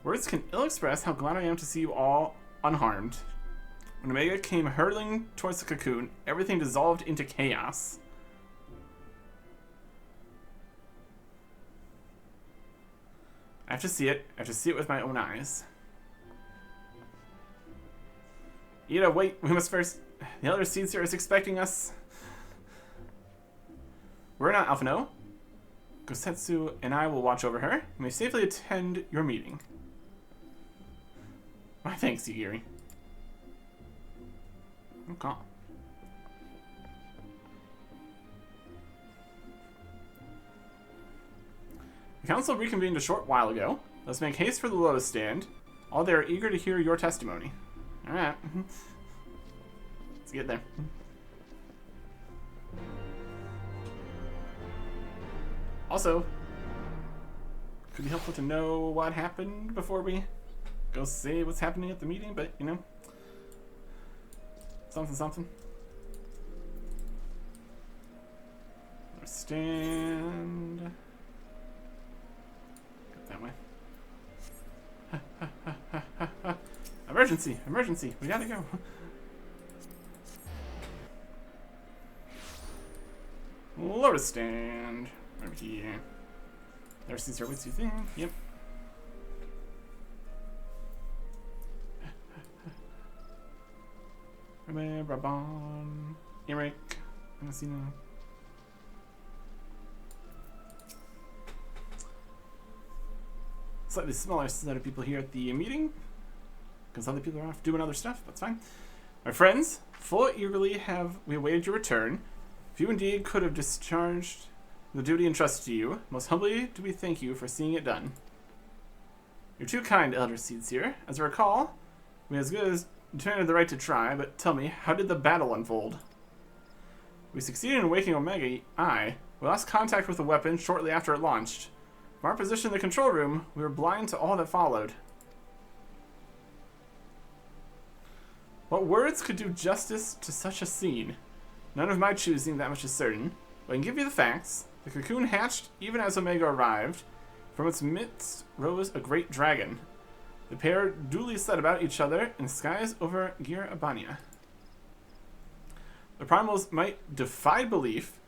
A: Words can ill express how glad I am to see you all unharmed. When Omega came hurtling towards the cocoon, everything dissolved into chaos. I have to see it. I have to see it with my own eyes. Ida, wait. We must first... The other seed seer is expecting us. We're not Alphino. Gosetsu and I will watch over her. You may safely attend your meeting. Why, thanks, Yugiri. Okay. The council reconvened a short while ago. Let's make haste for the Lotus Stand. All they are eager to hear your testimony. Alright. Let's get there. Also, could be helpful to know what happened before we go see what's happening at the meeting, but, you know, something. Stand. Get that way. Emergency, we gotta go. Lotus Stand. Over here. There's Caesar with you thing. Yep. Rabon. Eric. Messina. Slightly smaller set of people here at the meeting. Because other people are off doing other stuff. That's fine. My friends, full eagerly have we awaited your return. If you indeed could have discharged the duty entrusted to you, most humbly do we thank you for seeing it done. You're too kind, Elder Seedseer. As I recall, we as good as defended the right to try, but tell me, how did the battle unfold? We succeeded in waking Omega Eye. We lost contact with the weapon shortly after it launched. From our position in the control room, we were blind to all that followed. What words could do justice to such a scene? None of my choosing, that much is certain. But I can give you the facts. The cocoon hatched even as Omega arrived. From its midst rose a great dragon. The pair duly set about each other in the skies over Gir Abania. The primal's might defied belief.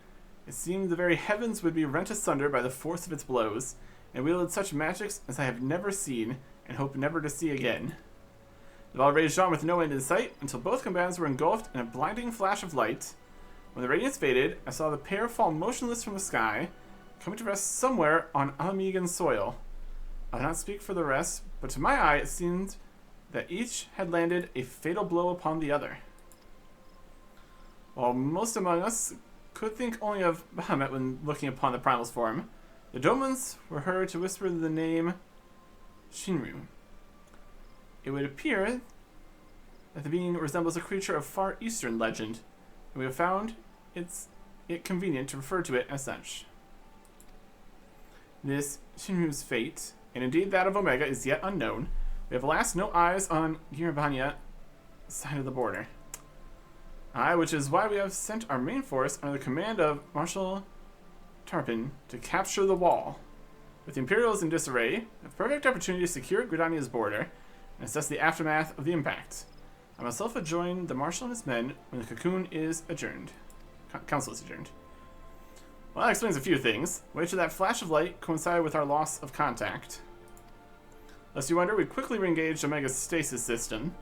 A: It seemed the very heavens would be rent asunder by the force of its blows, and wielded such magics as I have never seen, and hope never to see again. The battle raged on with no end in sight, until both combatants were engulfed in a blinding flash of light. When the radiance faded, I saw the pair fall motionless from the sky, coming to rest somewhere on Alamigan soil. I will not speak for the rest, but to my eye it seemed that each had landed a fatal blow upon the other. While most among us could think only of Bahamut when looking upon the primal's form, the Domans were heard to whisper the name Shinru. It would appear that the being resembles a creature of far eastern legend, and we have found it convenient to refer to it as such. This Shinru's fate, and indeed that of Omega, is yet unknown. We have alas no eyes on Girabania side of the border. Which is why we have sent our main force under the command of Marshal Tarpin to capture the wall. With the Imperials in disarray, a perfect opportunity to secure Gridania's border and assess the aftermath of the impact. I myself have joined the Marshal and his men when the Cocoon is adjourned. Council is adjourned. Well, that explains a few things. Which of that flash of light coincided with our loss of contact. Lest you wonder, we quickly re-engaged Omega's stasis system.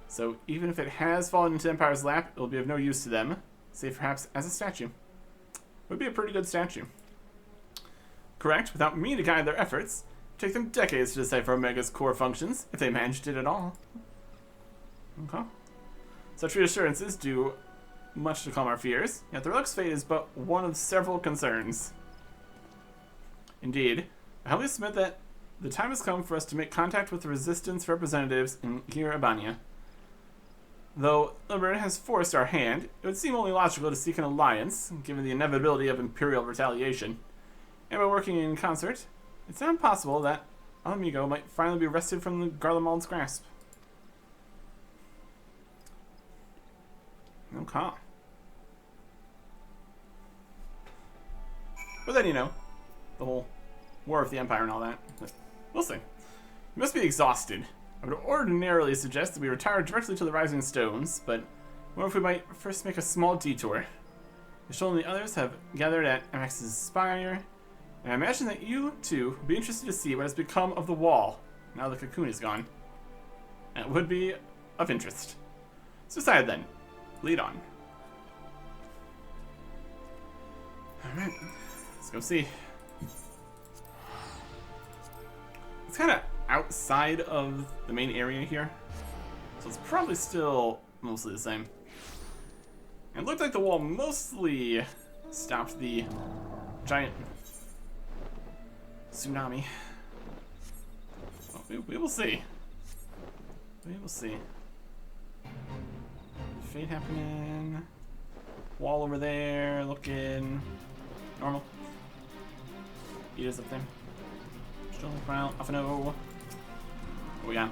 A: So even if it has fallen into Empire's lap, it will be of no use to them, save perhaps as a statue. Would be a pretty good statue. Correct, without me to guide their efforts, it would take them decades to decipher Omega's core functions, if they managed it at all. Okay. Such reassurances do much to calm our fears, yet the relic's fate is but one of several concerns. Indeed, I humbly submit that the time has come for us to make contact with the Resistance representatives in Gir Abania. Though Ilbert has forced our hand, it would seem only logical to seek an alliance, given the inevitability of Imperial retaliation. And by working in concert, it's not impossible that Alamigo might finally be wrested from the Garlemald's grasp. Okay. But then, you know, the whole War of the Empire and all that. But we'll see. You must be exhausted. I would ordinarily suggest that we retire directly to the Rising Stones, but what if we might first make a small detour? Michelle and the others have gathered at MX's spire, and I imagine that you, too, would be interested to see what has become of the wall, now the Cocoon is gone. And it would be of interest. So decided then. Lead on. Alright, let's go see. It's kind of outside of the main area here, so it's probably still mostly the same. It looked like the wall mostly stopped the giant tsunami. Well, we will see. We will see. Fate happening. Wall over there, looking normal. Eaters up there. Still around, off and over. What we got?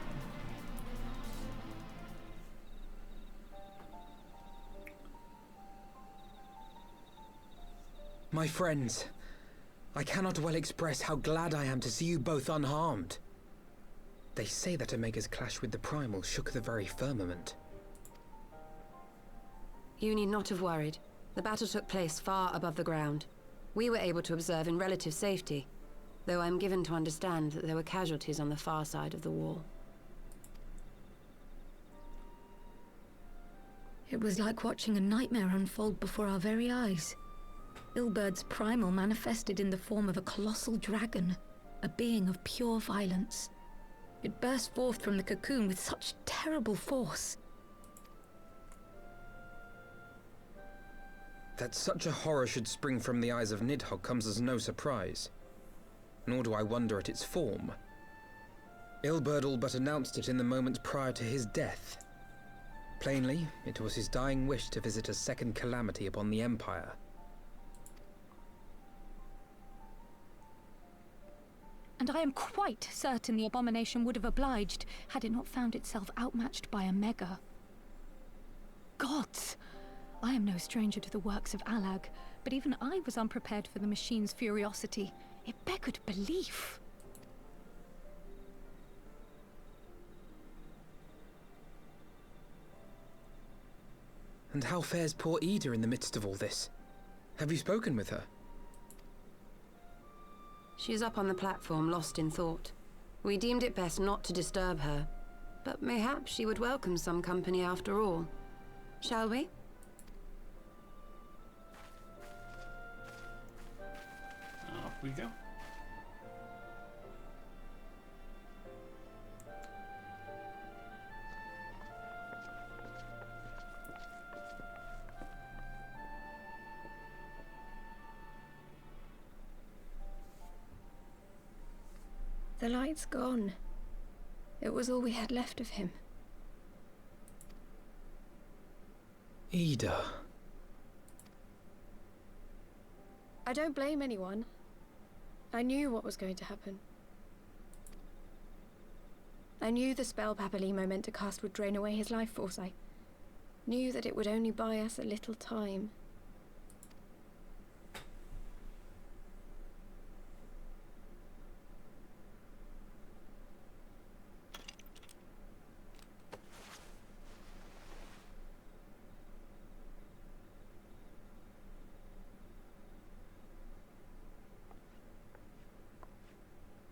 H: My friends, I cannot well express how glad I am to see you both unharmed. They say that Omega's clash with the Primal shook the very firmament.
L: You need not have worried. The battle took place far above the ground. We were able to observe in relative safety, though I'm given to understand that there were casualties on the far side of the wall.
E: It was like watching a nightmare unfold before our very eyes. Ilbert's primal manifested in the form of a colossal dragon, a being of pure violence. It burst forth from the cocoon with such terrible force.
H: That such a horror should spring from the eyes of Nidhogg comes as no surprise. Nor do I wonder at its form. Ilberd all but announced it in the moments prior to his death. Plainly, it was his dying wish to visit a second calamity upon the Empire.
M: And I am quite certain the abomination would have obliged had it not found itself outmatched by a mega. Gods! I am no stranger to the works of Alag, but even I was unprepared for the machine's furiosity. It beggared belief.
H: And how fares poor Ida in the midst of all this? Have you spoken with her?
L: She is up on the platform, lost in thought. We deemed it best not to disturb her, but mayhap she would welcome some company after all. Shall we?
A: Off we go.
M: The light's gone. It was all we had left of him.
H: Ida.
M: I don't blame anyone. I knew what was going to happen. I knew the spell Papalimo meant to cast would drain away his life force. I knew that it would only buy us a little time.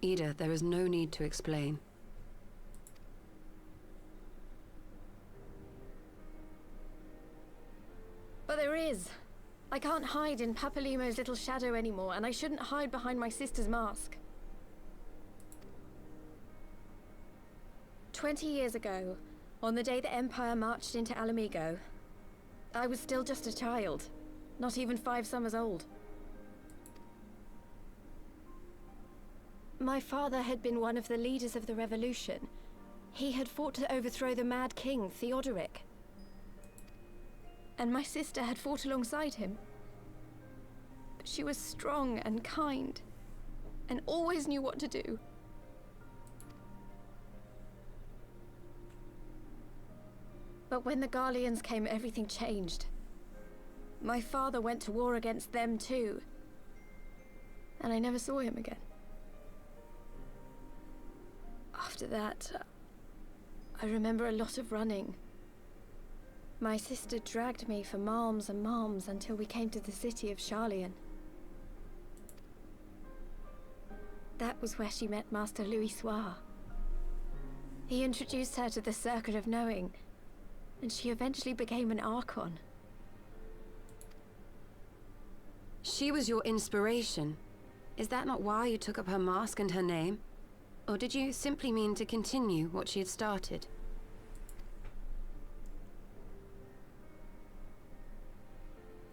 L: Ida, there is no need to explain.
M: But there is. I can't hide in Papalimo's little shadow anymore, and I shouldn't hide behind my sister's mask. 20 years ago, on the day the Empire marched into Alamigo, I was still just a child, not even 5 summers old. My father had been one of the leaders of the revolution. He had fought to overthrow the Mad King, Theodoric. And my sister had fought alongside him. But she was strong and kind, and always knew what to do. But when the Garleans came, everything changed. My father went to war against them too, and I never saw him again. After that, I remember a lot of running. My sister dragged me for malms and malms until we came to the city of Charlian. That was where she met Master Louis Soir. He introduced her to the Circle of Knowing, and she eventually became an Archon.
L: She was your inspiration. Is that not why you took up her mask and her name? Or did you simply mean to continue what she had started?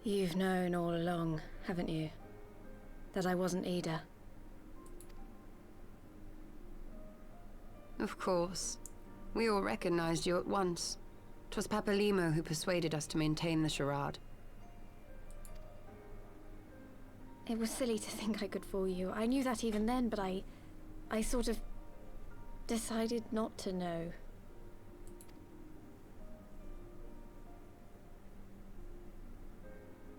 M: You've known all along, haven't you? That I wasn't Ida.
L: Of course. We all recognized you at once. 'Twas Papalimo who persuaded us to maintain the charade.
M: It was silly to think I could fool you. I knew that even then, but I sort of decided not to know.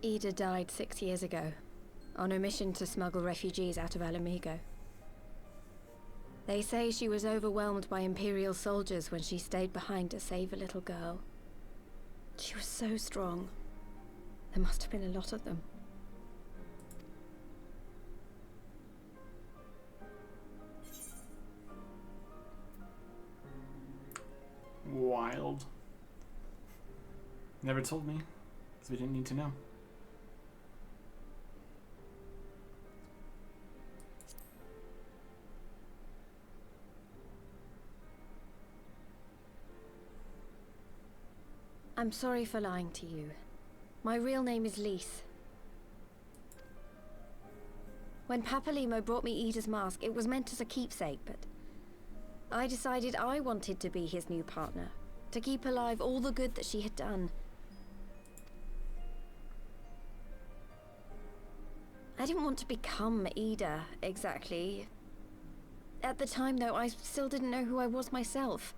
M: Ida died 6 years ago, on a mission to smuggle refugees out of Alamigo. They say she was overwhelmed by Imperial soldiers when she stayed behind to save a little girl. She was so strong. There must have been a lot of them.
A: Wild. Never told me, because we didn't need to know.
M: I'm sorry for lying to you. My real name is Lise. When Papalimo brought me Ida's mask, it was meant as a keepsake, but I decided I wanted to be his new partner, to keep alive all the good that she had done. I didn't want to become Ida, exactly. At the time, though, I still didn't know who I was myself,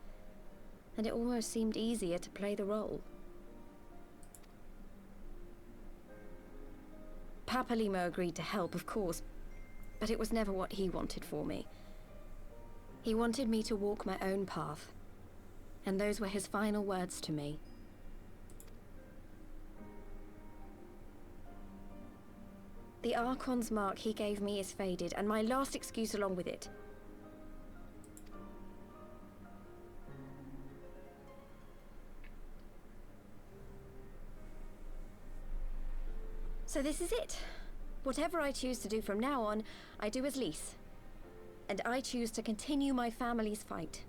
M: and it almost seemed easier to play the role. Papalimo agreed to help, of course, but it was never what he wanted for me. He wanted me to walk my own path, and those were his final words to me. The Archon's mark he gave me is faded, and my last excuse along with it. So this is it. Whatever I choose to do from now on, I do as Lise. And I choose to continue my family's fight.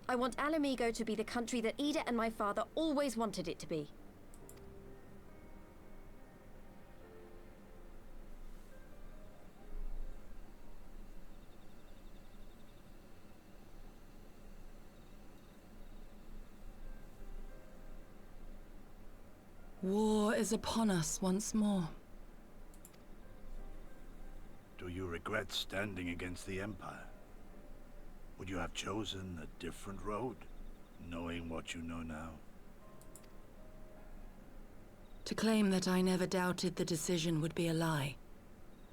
M: I want Alamigo to be the country that Ida and my father always wanted it to be.
E: War is upon us once more.
B: Do you regret standing against the Empire? Would you have chosen a different road, knowing what you know now?
E: To claim that I never doubted the decision would be a lie.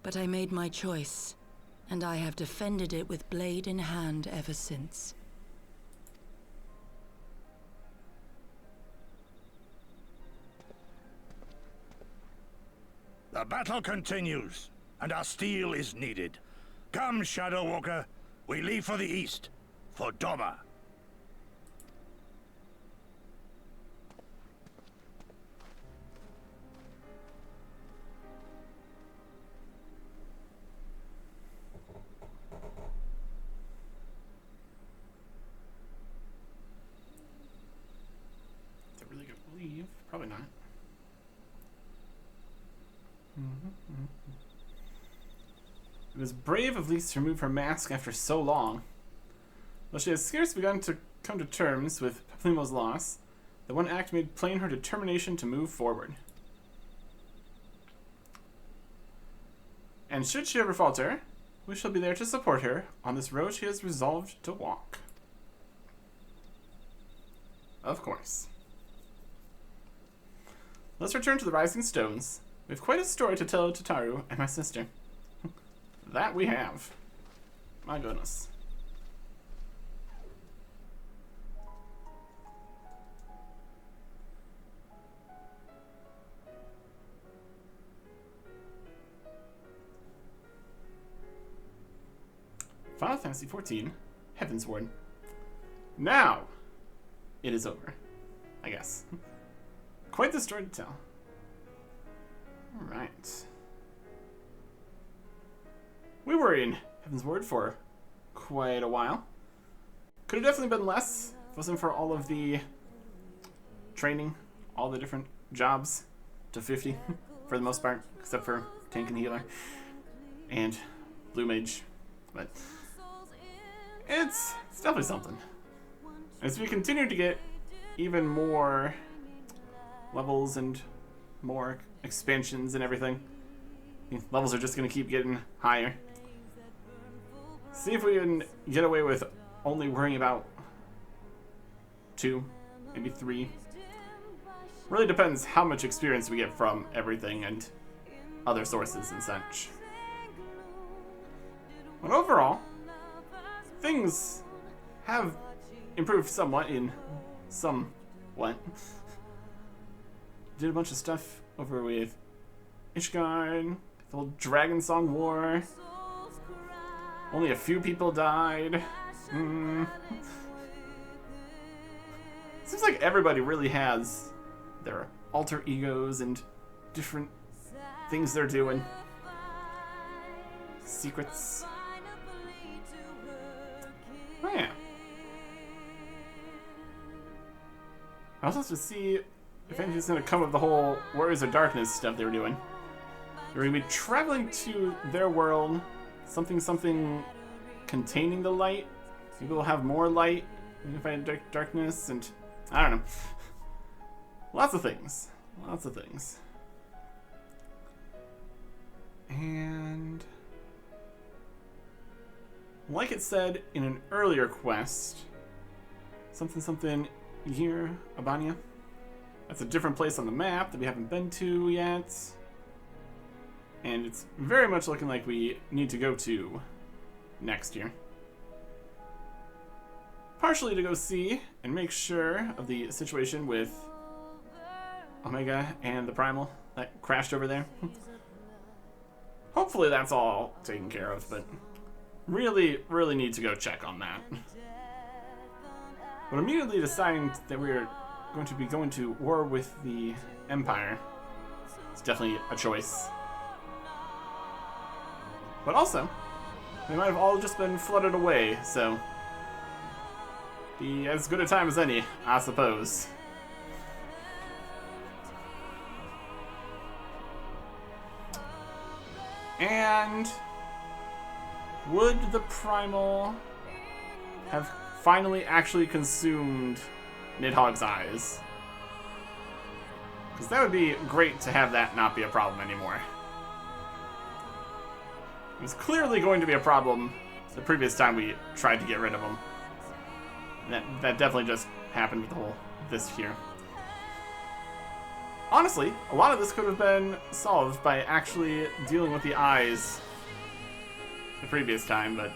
E: But I made my choice, and I have defended it with blade in hand ever since.
B: The battle continues, and our steel is needed. Come, Shadow Walker, we leave for the east, for Doma.
A: Is it really good to leave? Probably not. It was brave of Lise to remove her mask after so long. Though she has scarce begun to come to terms with Papalimo's loss, the one act made plain her determination to move forward. And should she ever falter, we shall be there to support her on this road she has resolved to walk. Of course. Let's return to the Rising Stones. We have quite a story to tell Tataru and my sister. That we have. My goodness. Final Fantasy XIV, Heaven's Ward. Now, it is over, I guess. Quite the story to tell. Alright. We were in Heaven's Ward for quite a while. Could have definitely been less if it wasn't for all of the training, all the different jobs to 50 for the most part, except for tank and healer and blue mage. But it's definitely something. As we continue to get even more levels and more expansions and everything, levels are just going to keep getting higher. See if we can get away with only worrying about 2, maybe 3. Really depends how much experience we get from everything and other sources and such. But overall, things have improved somewhat in somewhat. Did a bunch of stuff over with Ishgard, the whole Dragon Song War. Only a few people died. Seems like everybody really has their alter egos and different things they're doing. Secrets. Oh yeah. I was supposed to see if anything's going to come of the whole Warriors of Darkness stuff they were doing. They're going to be traveling to their world, something containing the light. Maybe we'll have more light, unified darkness, and I don't know. Lots of things. Lots of things. And like it said in an earlier quest, something here, Albania. That's a different place on the map that we haven't been to yet. And it's very much looking like we need to go to next year. Partially to go see and make sure of the situation with Omega and the Primal that crashed over there. Hopefully that's all taken care of, but really need to go check on that. But immediately deciding that we're going to be going to war with the Empire is definitely a choice. But also, they might have all just been flooded away, so be as good a time as any, I suppose. And would the Primal have finally actually consumed Nidhogg's eyes? Because that would be great to have that not be a problem anymore. It was clearly going to be a problem the previous time we tried to get rid of him. And that definitely just happened with the whole this here. Honestly, a lot of this could have been solved by actually dealing with the eyes the previous time, but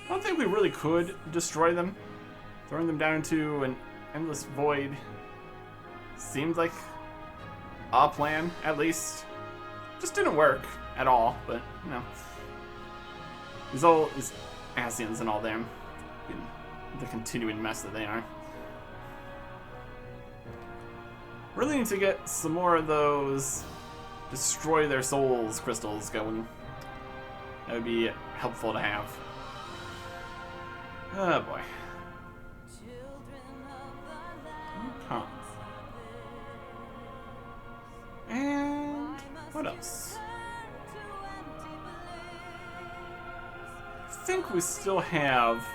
A: I don't think we really could destroy them. Throwing them down into an endless void seemed like a plan, at least. Just didn't work at all, but, you know. These Asians and all them, the continuing mess that they are. Really need to get some more of those destroy their souls crystals going. That would be helpful to have. Oh boy. Huh. And what else? I think we still have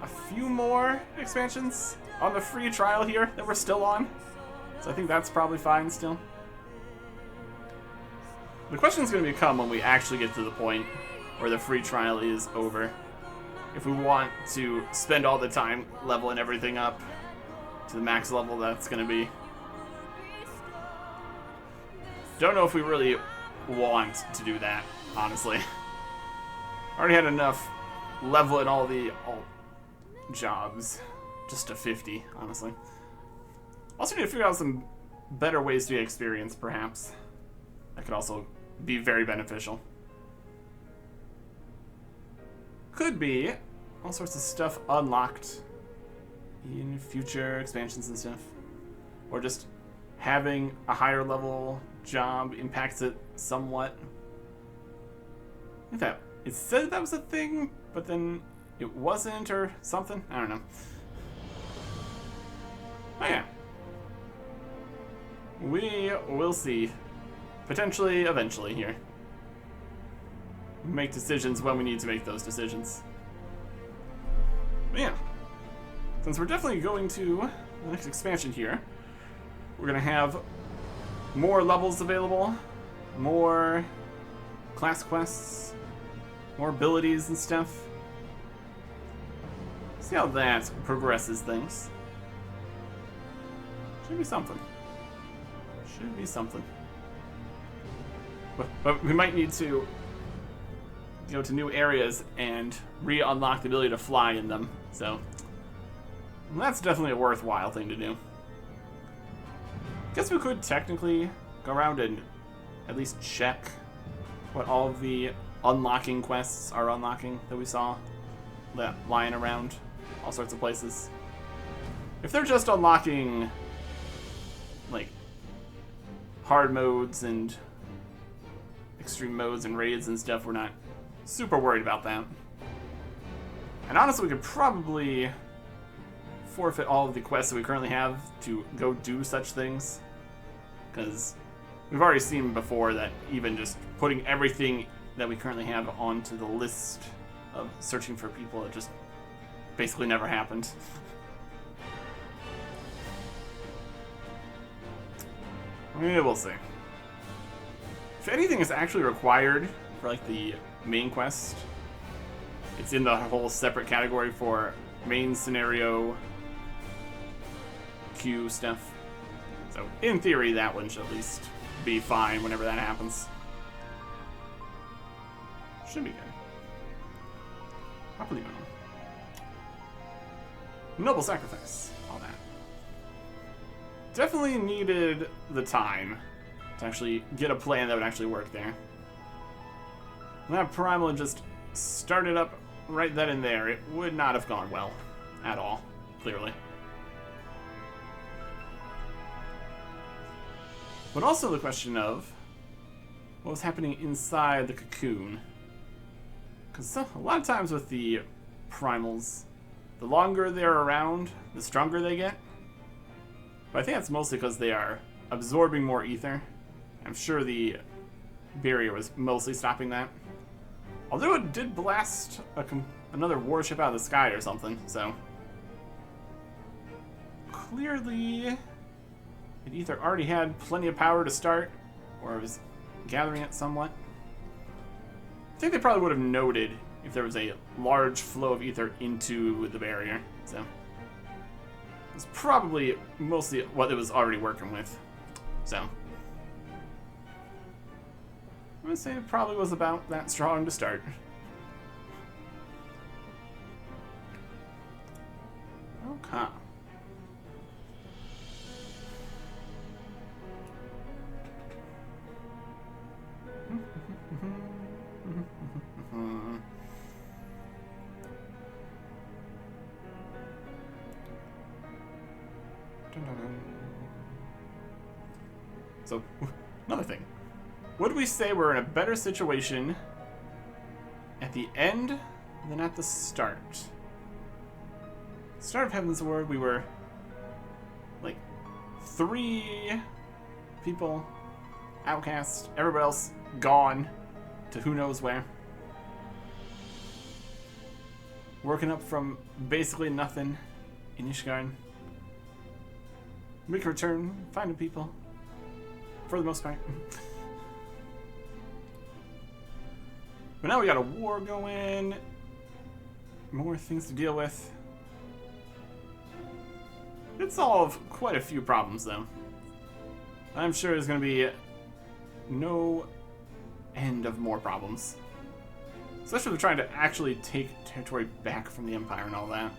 A: a few more expansions on the free trial here that we're still on. So I think that's probably fine still. The question is going to become when we actually get to the point where the free trial is over. If we want to spend all the time leveling everything up to the max level that's going to be. Don't know if we really want to do that, honestly. Already had enough leveling all the jobs. Just to 50, honestly. Also need to figure out some better ways to get experience, perhaps. That could also be very beneficial. Could be all sorts of stuff unlocked in future expansions and stuff. Or just having a higher level job impacts it somewhat. I think that it said that was a thing, but then it wasn't or something. I don't know. Oh yeah. We will see. Potentially, eventually here. We make decisions when we need to make those decisions. But yeah. Since we're definitely going to the next expansion here, we're going to have more levels available, more class quests, more abilities and stuff. See how that progresses things. Should be something. Should be something. But we might need to go to new areas and re-unlock the ability to fly in them. So that's definitely a worthwhile thing to do. Guess we could technically go around and at least check what all of the unlocking quests are unlocking that we saw that lying around all sorts of places. If they're just unlocking like hard modes and extreme modes and raids and stuff, we're not super worried about that. And honestly, we could probably forfeit all of the quests that we currently have to go do such things. Because we've already seen before that even just putting everything that we currently have onto the list of searching for people, it just basically never happened. Yeah, we'll see. If anything is actually required for like the main quest, it's in the whole separate category for main scenario queue stuff. So in theory, that one should at least be fine whenever that happens. Should be good. Properly known. Noble sacrifice. All that. Definitely needed the time to actually get a plan that would actually work there. That primal just started up right then and there. It would not have gone well at all, clearly. But also the question of what was happening inside the cocoon. Because a lot of times with the primals, the longer they're around, the stronger they get. But I think that's mostly because they are absorbing more ether. I'm sure the barrier was mostly stopping that. Although it did blast another warship out of the sky or something, so... Clearly, it either already had plenty of power to start, or it was gathering it somewhat. I think they probably would have noted if there was a large flow of ether into the barrier, so... It's probably mostly what it was already working with, so... I'm gonna say it probably was about that strong to start. Okay. So, another thing. Would we say we're in a better situation at the end than at the start? Start of Heaven's Ward, we were like 3 people, outcast, everybody else gone to who knows where. Working up from basically nothing in Ishgard. We can return, finding people, for the most part. But now we got a war going, more things to deal with. It'd solve quite a few problems, though. I'm sure there's going to be no end of more problems. Especially with trying to actually take territory back from the Empire and all that.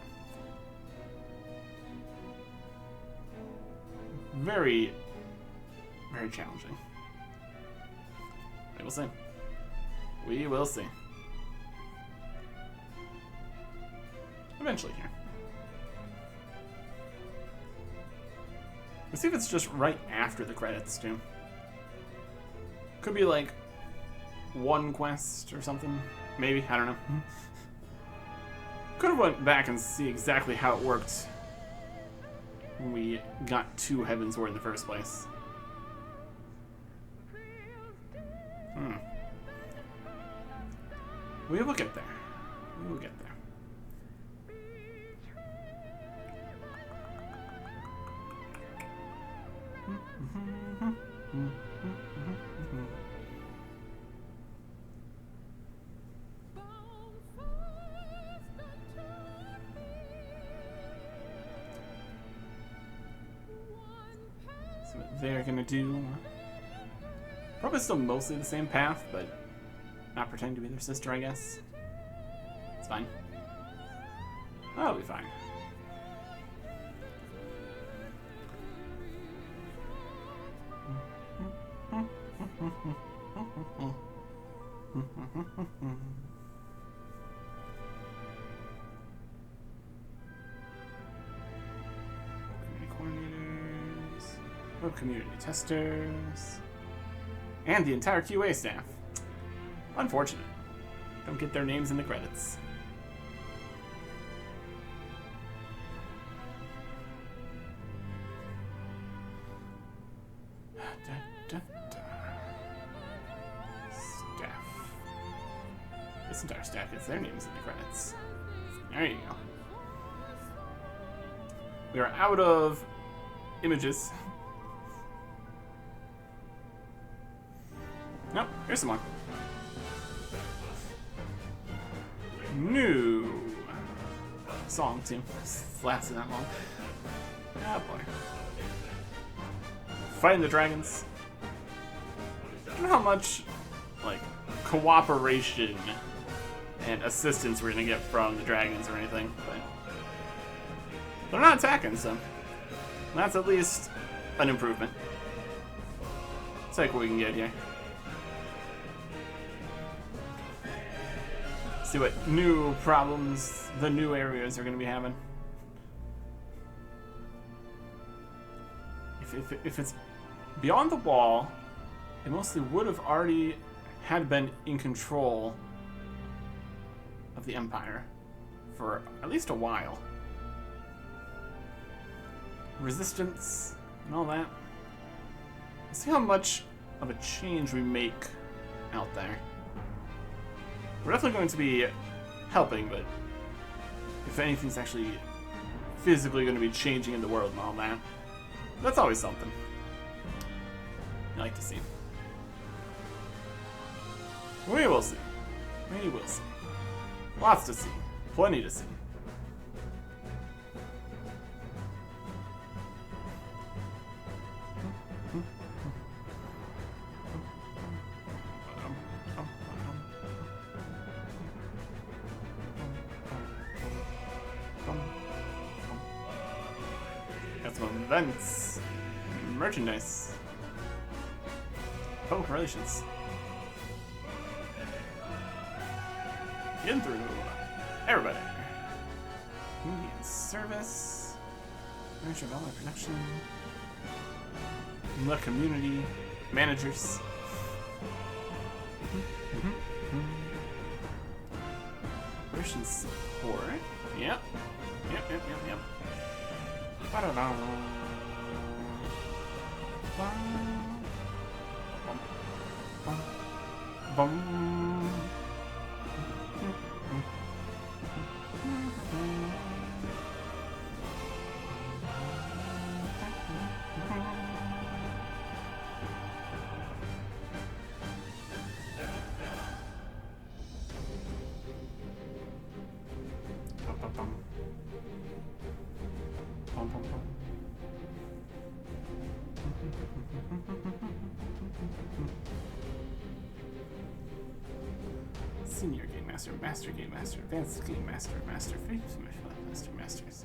A: Very, very challenging. We will see. We will see. Eventually here. Let's see if it's just right after the credits, too. Could be like one quest or something. Maybe, I don't know. Could have went back and see exactly how it worked when we got to Heaven's Ward in the first place. We will get there. We will get there. So what they're gonna do, probably still mostly the same path, but not pretend to be their sister, I guess. It's fine. That'll be fine. Community coordinators, community testers, and the entire QA staff. Unfortunate. Don't get their names in the credits. this entire stack gets their names in the credits. There you go. We are out of images. Nope, here's some more. New song too. This lasted that long. Ah boy. Fighting the dragons. I don't know how much like cooperation and assistance we're gonna get from the dragons or anything, but they're not attacking, so that's at least an improvement. Let's take what we can get here. See what new problems the new areas are going to be having. If it's beyond the wall, it mostly would have already had been in control of the Empire for at least a while. Resistance and all that. Let's see how much of a change we make out there. We're definitely going to be helping, but if anything's actually physically going to be changing in the world and all that, that's always something I like to see. We will see. We will see. Lots to see. Plenty to see. Got some events. Merchandise. Public relations. Getting through. Everybody. Community and service. Manager development production. The community. Managers. Operations support. Yep. Yep. Ba-da-da. Bum. Senior Game Master, Master Game Master, Advanced Game Master, Master Fate, Master, Masters.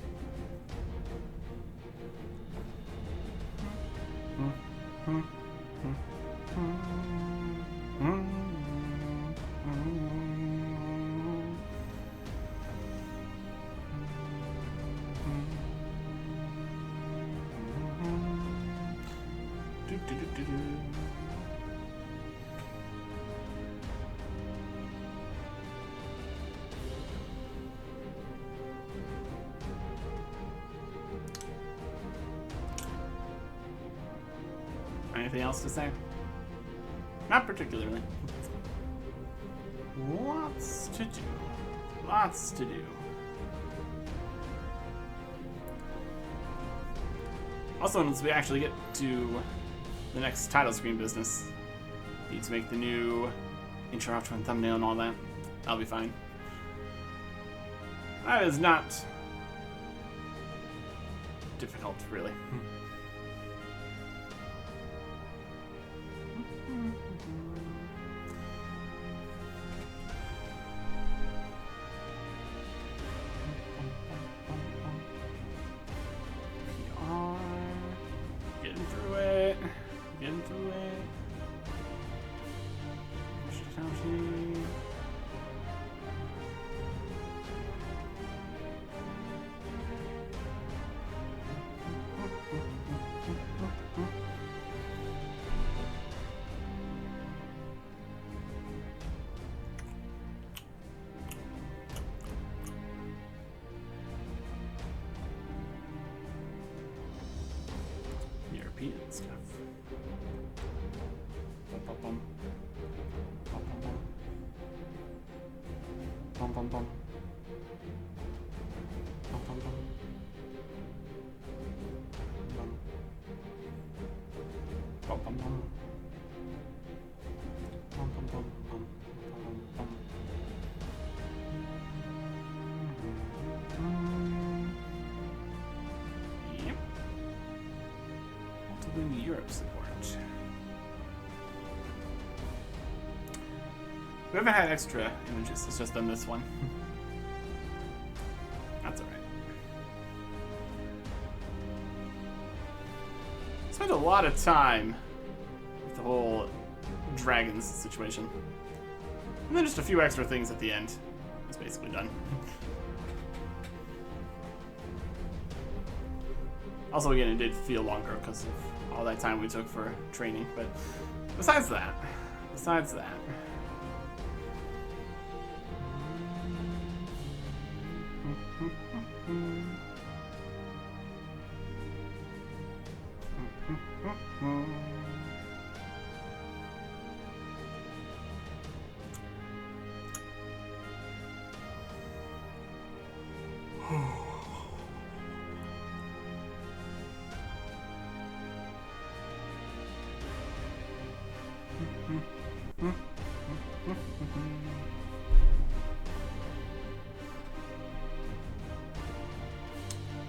A: Anything else to say? Not particularly. Lots to do. Lots to do. Also, once we actually get to the next title screen business, need to make the new intro, outro, and thumbnail and all that. I'll be fine. That is not difficult, really. European stuff. Bum, bum, bum. Bum, bum, bum. bum, bum. Bum, bum, bum. Bum, bum, bum. Bum, bum, bum, bum, bum, bum. Yep. Multiple Europe support. We haven't had extra images, it's just done this one. That's alright. Spent a lot of time with the whole dragons situation. And then just a few extra things at the end. It's basically done. Also, again, it did feel longer because of all that time we took for training, but besides that.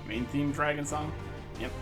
A: Main theme dragon song? Yep.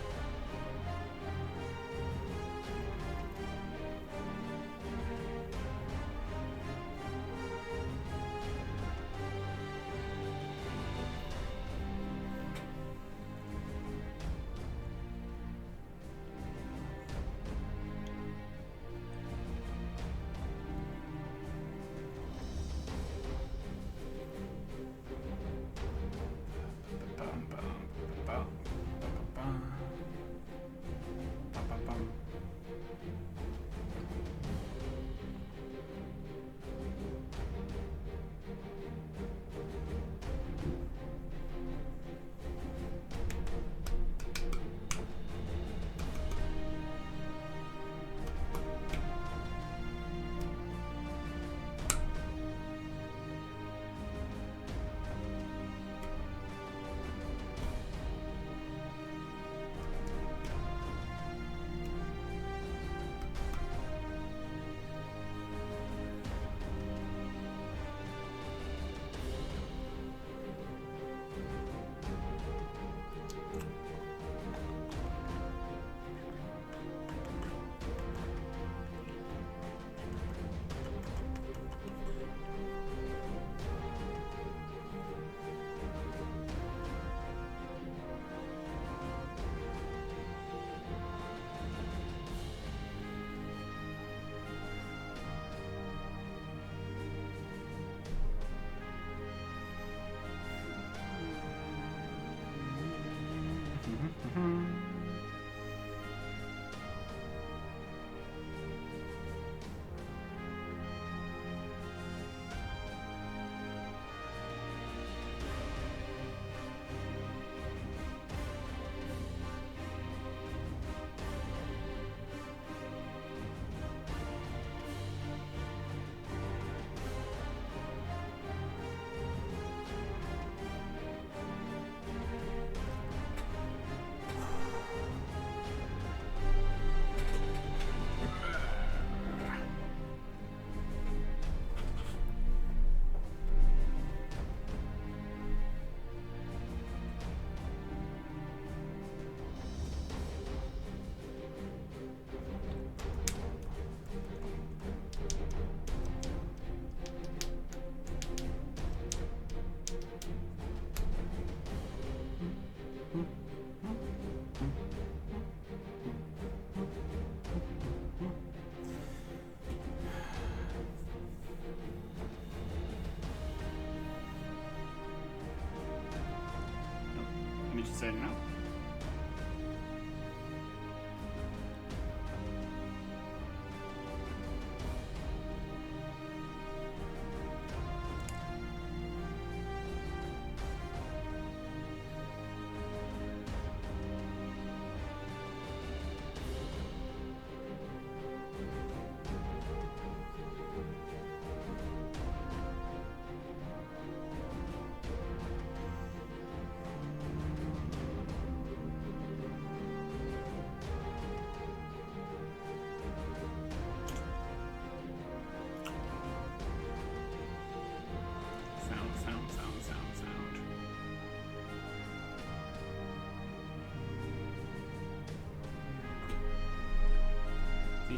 A: Did you say no?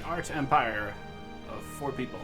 A: art empire of 4 people.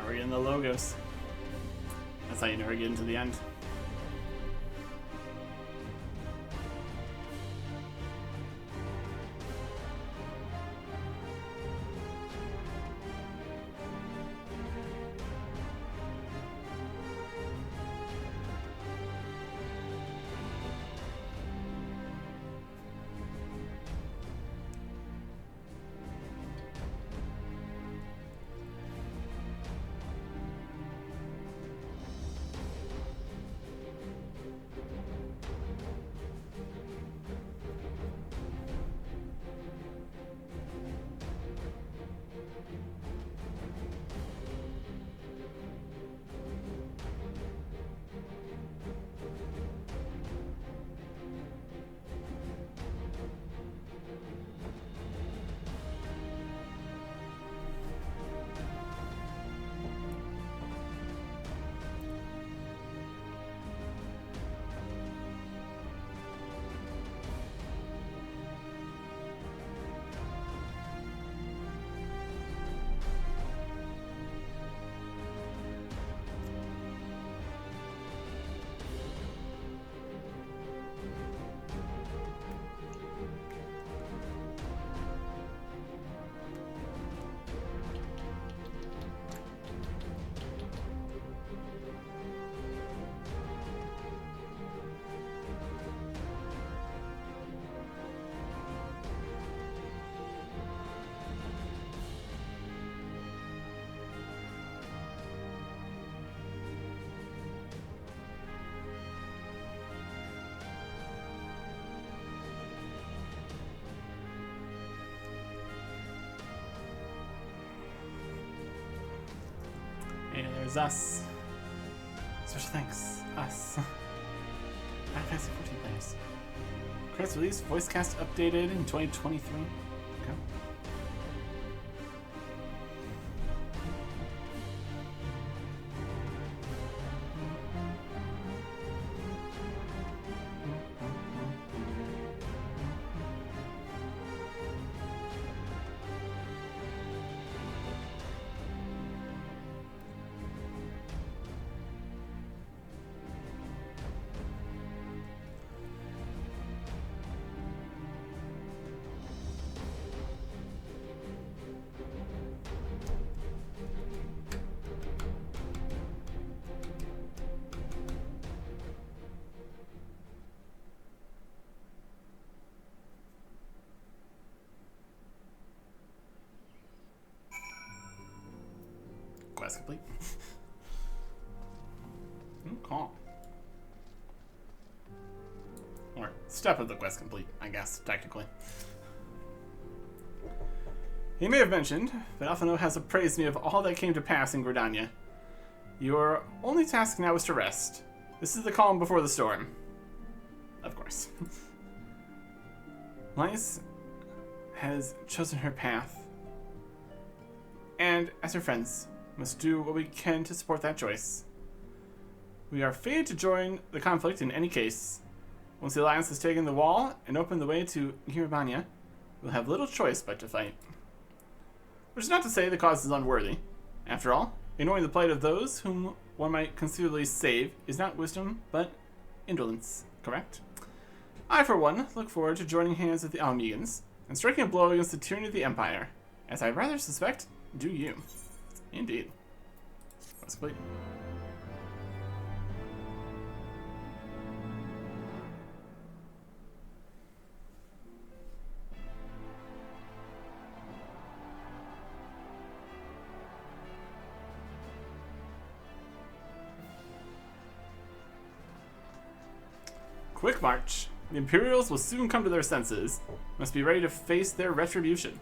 A: We're getting the logos. That's how you never get into the end. Hey, there's us. Special thanks, us. Final Fantasy 14 players. Credits release, voice cast updated in 2023. Okay. quest complete. Okay. Or step of the quest complete, I guess, technically. He may have mentioned, but Alphino has appraised me of all that came to pass in Gridania. Your only task now is to rest. This is the calm before the storm. Of course. Lys has chosen her path, and as her friends, must do what we can to support that choice. We are fated to join the conflict in any case. Once the Alliance has taken the wall and opened the way to Giribania, we'll have little choice but to fight. Which is not to say the cause is unworthy. After all, ignoring the plight of those whom one might conceivably save is not wisdom, but indolence, correct? I, for one, look forward to joining hands with the Almegans and striking a blow against the tyranny of the Empire, as I rather suspect do you. Indeed. Let's complete. Quick march. The Imperials will soon come to their senses. Must be ready to face their retribution.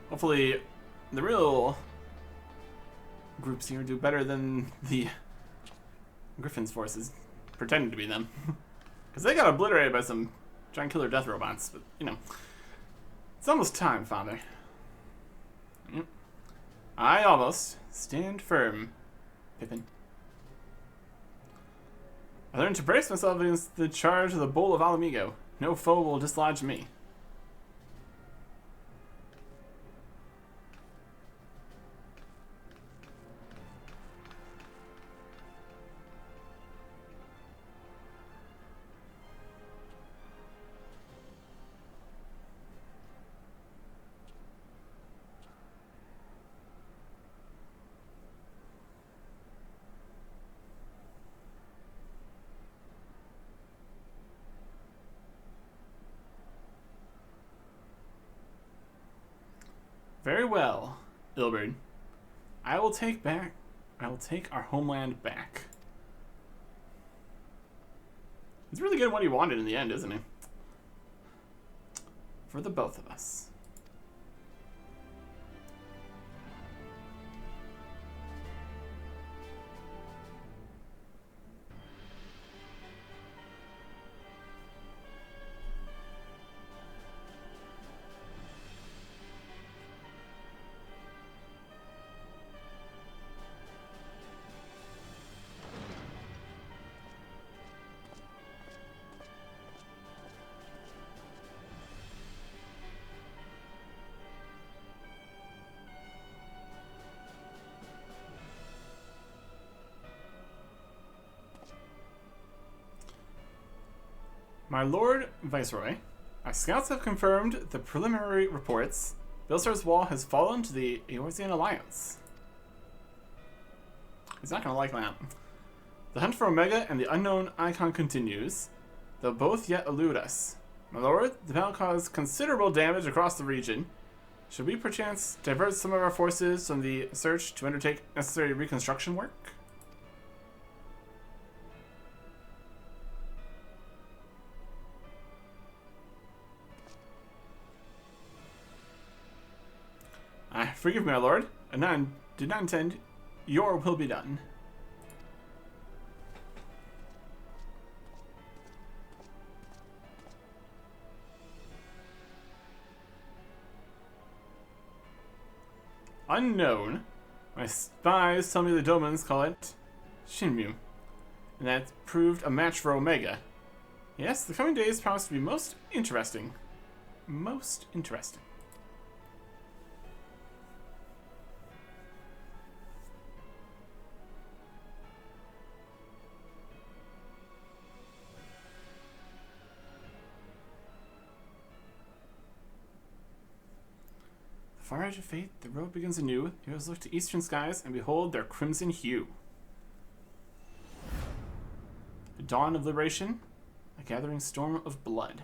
A: Hopefully, the real groups here do better than the Griffin's forces pretending to be them. Because they got obliterated by some giant killer death robots. But, you know, it's almost time, Father. Yep. I almost stand firm, Pippin. I learned to brace myself against the charge of the Bowl of Alamigo. No foe will dislodge me. Very well, Ilberd. I will take our homeland back. He's really getting what he wanted in the end, isn't he? For the both of us. My Lord Viceroy, our scouts have confirmed the preliminary reports. Bilsar's wall has fallen to the Eorzean Alliance. He's not going to like that. The hunt for Omega and the unknown icon continues, though both yet elude us. My lord, the battle caused considerable damage across the region. Should we perchance divert some of our forces from the search to undertake necessary reconstruction work? Forgive me, my lord. Anan did not intend. Your will be done. Unknown. My spies tell me the Domans call it Shinmu, and that proved a match for Omega. Yes, the coming days promise to be most interesting. Most interesting. Far edge of fate, the road begins anew. Heroes look to eastern skies and behold their crimson hue. The dawn of liberation, a gathering storm of blood.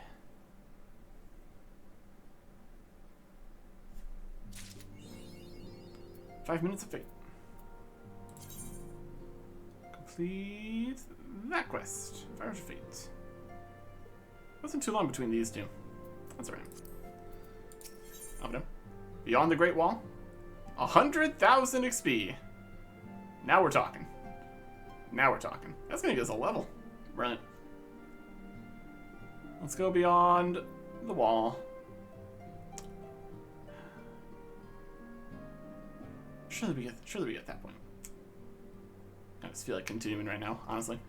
A: 5 minutes of fate. Complete that quest. 5 hours of fate. Wasn't too long between these two. That's alright. Oh no. Beyond the Great Wall. 100,000 XP. Now we're talking. Now we're talking. That's gonna give us a level. Brilliant. Let's go beyond the wall. Surely we get at that point. I just feel like continuing right now, honestly.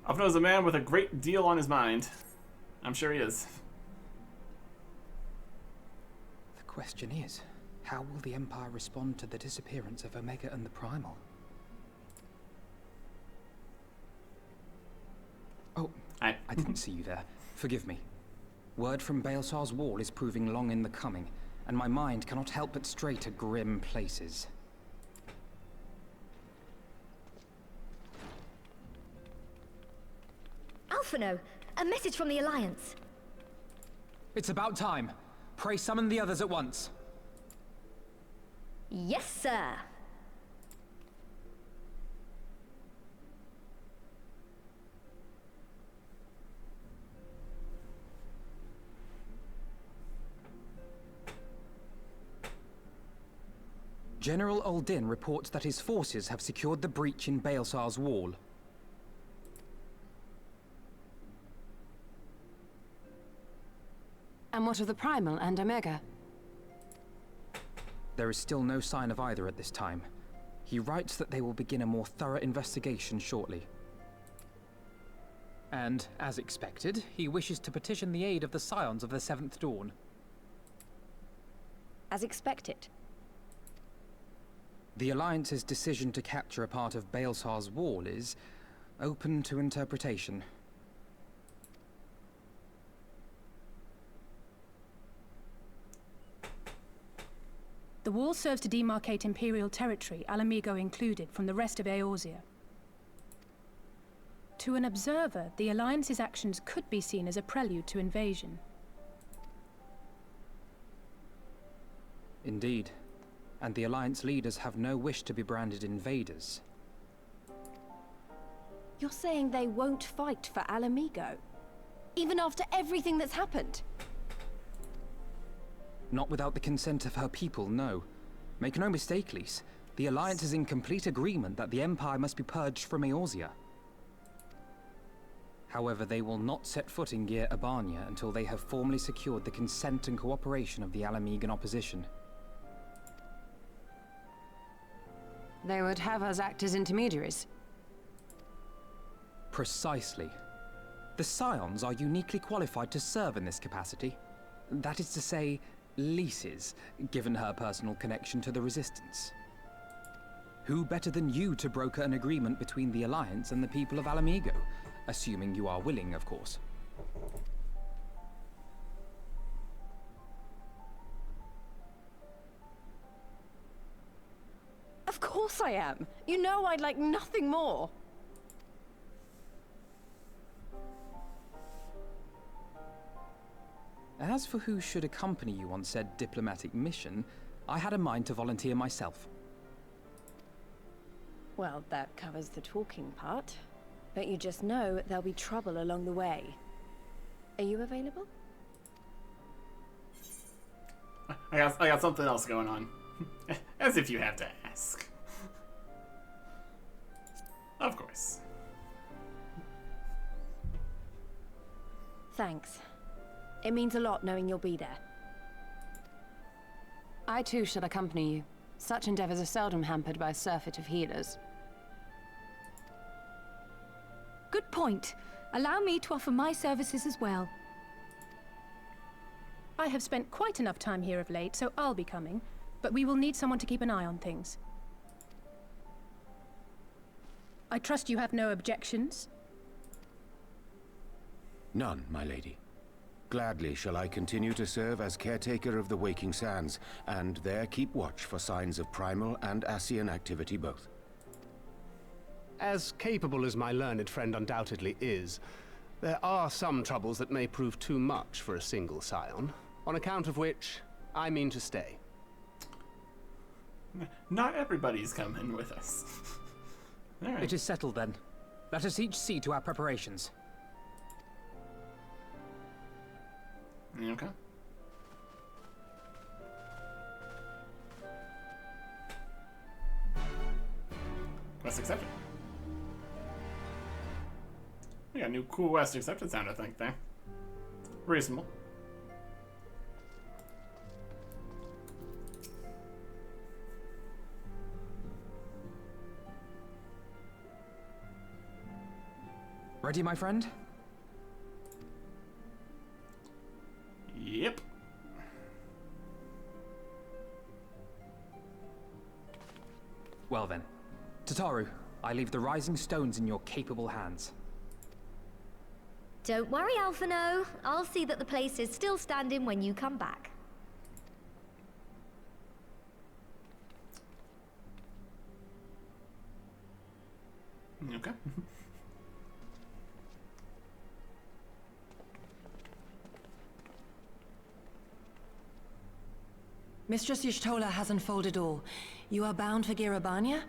A: Alphino is a man with a great deal on his mind. I'm sure he is.
N: The question is, how will the Empire respond to the disappearance of Omega and the Primal? Oh, I didn't see you there. Forgive me. Word from Baelsar's wall is proving long in the coming, and my mind cannot help but stray to grim places.
O: Alphino, a message from the Alliance.
N: It's about time. Pray summon the others at once.
O: Yes, sir.
N: General Uldin reports that his forces have secured the breach in Baelsar's wall.
L: And what of the Primal and Omega?
N: There is still no sign of either at this time. He writes that they will begin a more thorough investigation shortly. And, as expected, he wishes to petition the aid of the Scions of the Seventh Dawn.
O: As expected.
N: The Alliance's decision to capture a part of Baelsar's wall is open to interpretation.
G: The wall serves to demarcate Imperial territory, Alamigo included, from the rest of Eorzea. To an observer, the Alliance's actions could be seen as a prelude to invasion.
N: Indeed. And the Alliance leaders have no wish to be branded invaders.
O: You're saying they won't fight for Alamigo? Even after everything that's happened?
N: Not without the consent of her people, no. Make no mistake, Lise. The Alliance is in complete agreement that the Empire must be purged from Eorzea. However, they will not set foot in Gyr Abania until they have formally secured the consent and cooperation of the Alamigan opposition.
L: They would have us act as intermediaries.
N: Precisely. The Scions are uniquely qualified to serve in this capacity. That is to say, Lise's, given her personal connection to the Resistance. Who better than you to broker an agreement between the Alliance and the people of Alamigo? Assuming you are willing, of course.
L: Of course I am. You know I'd like nothing more.
N: As for who should accompany you on said diplomatic mission, I had a mind to volunteer myself.
L: Well, that covers the talking part. But you just know there'll be trouble along the way. Are you available?
A: I got something else going on. As if you have to ask. Of course.
L: Thanks. It means a lot knowing you'll be there. I too shall accompany you. Such endeavors are seldom hampered by a surfeit of healers.
O: Good point. Allow me to offer my services as well.
G: I have spent quite enough time here of late, so I'll be coming. But we will need someone to keep an eye on things. I trust you have no objections?
D: None, my lady. Gladly shall I continue to serve as caretaker of the Waking Sands, and there keep watch for signs of primal and Ascian activity both.
P: As capable as my learned friend undoubtedly is, there are some troubles that may prove too much for a single scion, on account of which I mean to stay.
A: Not everybody's coming with us. All right.
N: It is settled then. Let us each see to our preparations.
A: Okay. Quest accepted. We got a new cool quest accepted sound, I think, there. Reasonable.
N: Ready, my friend?
A: Yep.
N: Well then. Tataru, I leave the rising stones in your capable hands.
Q: Don't worry, Alphino. I'll see that the place is still standing when you come back.
A: Okay.
R: Mistress Y'shtola has unfolded all. You are bound for Girabania?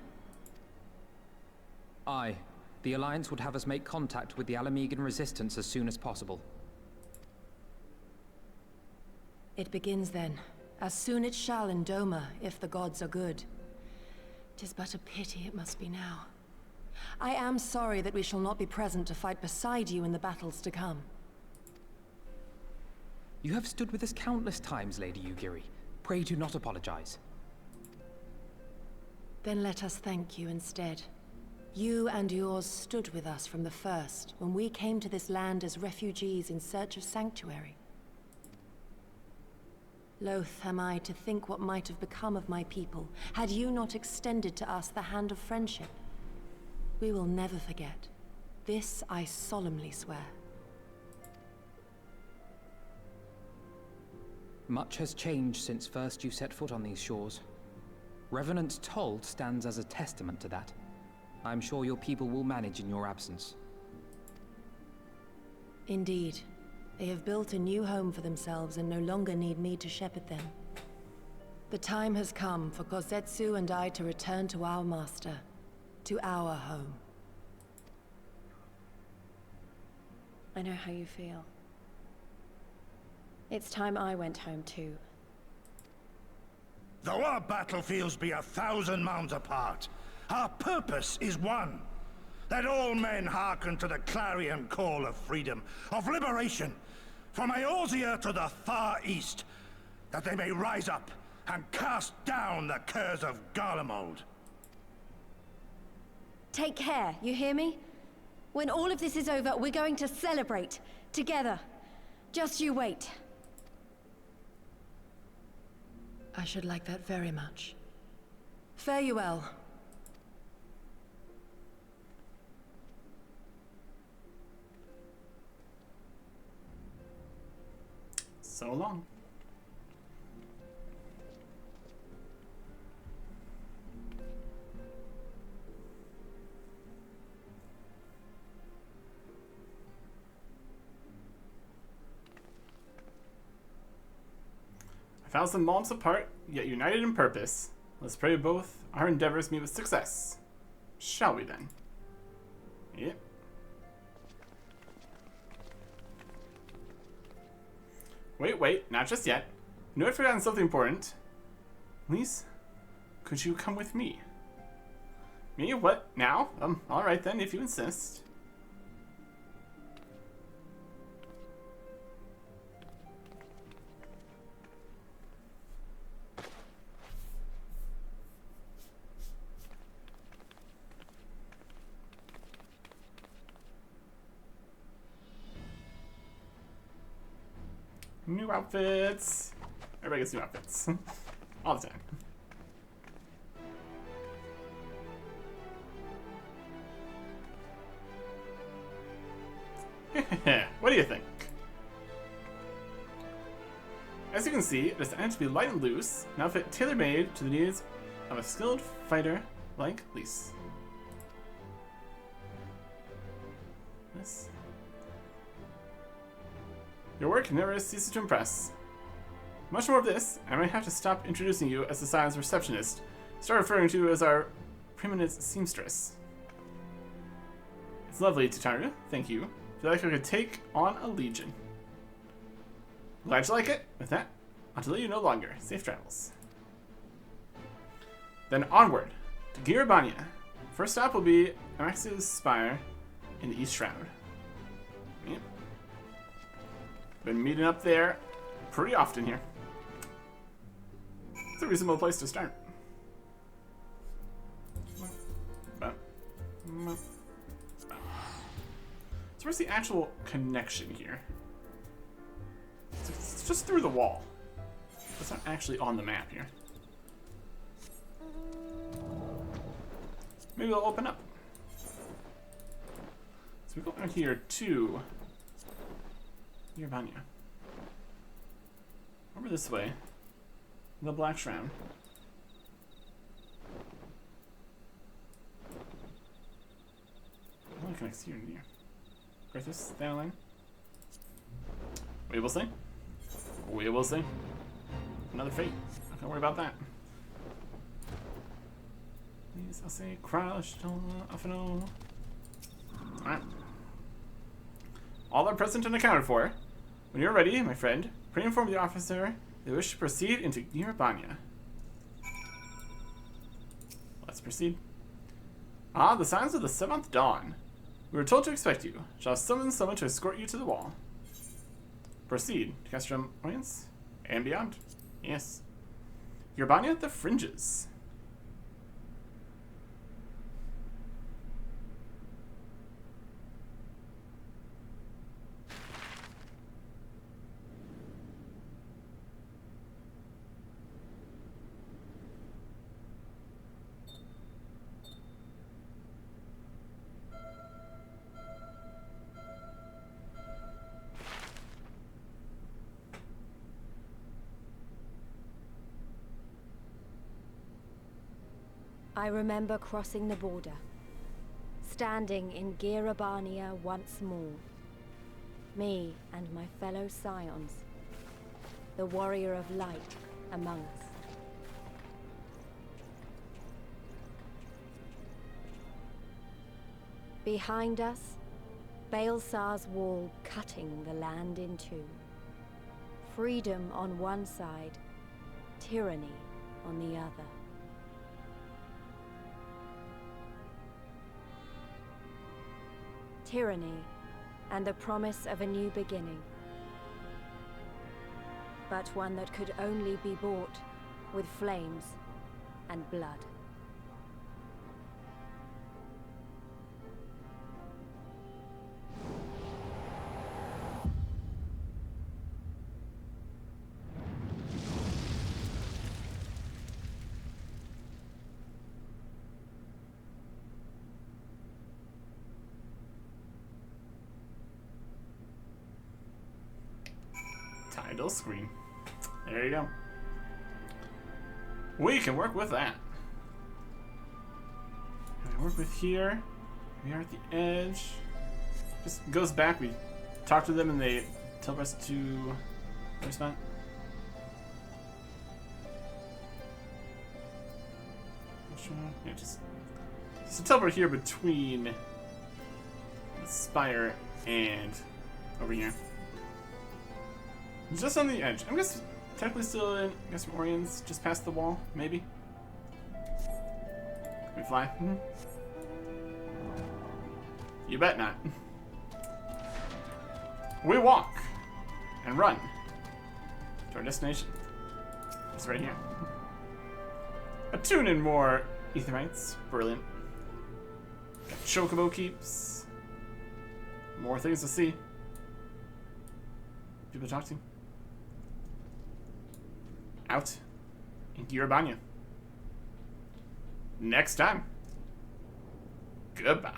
N: Aye. The Alliance would have us make contact with the Alamegan resistance as soon as possible.
R: It begins then. As soon it shall in Doma, if the gods are good. 'Tis but a pity it must be now. I am sorry that we shall not be present to fight beside you in the battles to come.
N: You have stood with us countless times, Lady Yugiri. Pray do not apologize.
R: Then let us thank you instead. You and yours stood with us from the first, when we came to this land as refugees in search of sanctuary. Loath am I to think what might have become of my people, had you not extended to us the hand of friendship. We will never forget. This I solemnly swear.
N: Much has changed since first you set foot on these shores. Revenant's Toll stands as a testament to that. I'm sure your people will manage in your absence.
R: Indeed. They have built a new home for themselves and no longer need me to shepherd them. The time has come for Kozetsu and I to return to our master, to our home.
L: I know how you feel. It's time I went home too.
B: Though our battlefields be 1,000 mounds apart, our purpose is one. Let all men hearken to the clarion call of freedom, of liberation, from Eorzea to the far east, that they may rise up and cast down the curse of Garlemald.
O: Take care, you hear me? When all of this is over, we're going to celebrate, together. Just you wait.
R: I should like that very much. Fare you well.
A: So long. I found some moments apart, yet united in purpose. Let's pray both our endeavors meet with success. Shall we then? Yep. Wait, not just yet. I know I've forgotten something important. Lise, could you come with me? Me? What? Now? Alright then, if you insist. New outfits. Everybody gets new outfits. All the time. What do you think? As you can see, it is designed to be light and loose, an outfit tailor-made to the needs of a skilled fighter like Lise. This. Your work never ceases to impress. Much more of this, and I might have to stop introducing you as the Scion's receptionist, start referring to as our preeminent seamstress. It's lovely, Tataru. Thank you. I feel like I could take on a legion. Glad you like it. With that, I'll delay you no longer. Safe travels. Then onward to Girabania. First stop will be Amax's Spire in the East Shroud. Yep. Been meeting up there pretty often here. It's a reasonable place to start. So where's the actual connection here? It's just through the wall. It's not actually on the map here. Maybe it'll open up. So we go down here to Nirvana. Over this way. The Black Shroud. It only connects here and here. Griffiths, down line. We will see. We will see. Another fate. Not gonna worry about that. Please, I'll say crush, Alright. All are present and accounted for. When you're ready, my friend, pre-inform the officer they wish to proceed into Girabania. Let's proceed. Ah, the signs of the 7th dawn. We were told to expect you. Shall summon someone to escort you to the wall. Proceed. Castrum Orients and beyond. Yes. Girabania at the fringes.
O: I remember crossing the border, standing in Girabania once more. Me and my fellow scions, the warrior of light among us. Behind us, Baelsar's wall cutting the land in two. Freedom on one side, tyranny on the other. Tyranny and the promise of a new beginning. But one that could only be bought with flames and blood.
A: Title screen. There you go. We can work with that. And we work with here. We are at the edge. Just goes back. We talk to them and they tell us to respond. Yeah, just a teleport here between the spire and over here. Just on the edge. I'm guessing technically still in Orions, just past the wall, maybe. Can we fly? Mm-hmm. You bet not. We walk and run to our destination. It's right here. A tune in more Aetherites. Brilliant. Got Chocobo keeps. More things to see. People to talk to. Out in Girabania. Next time. Goodbye.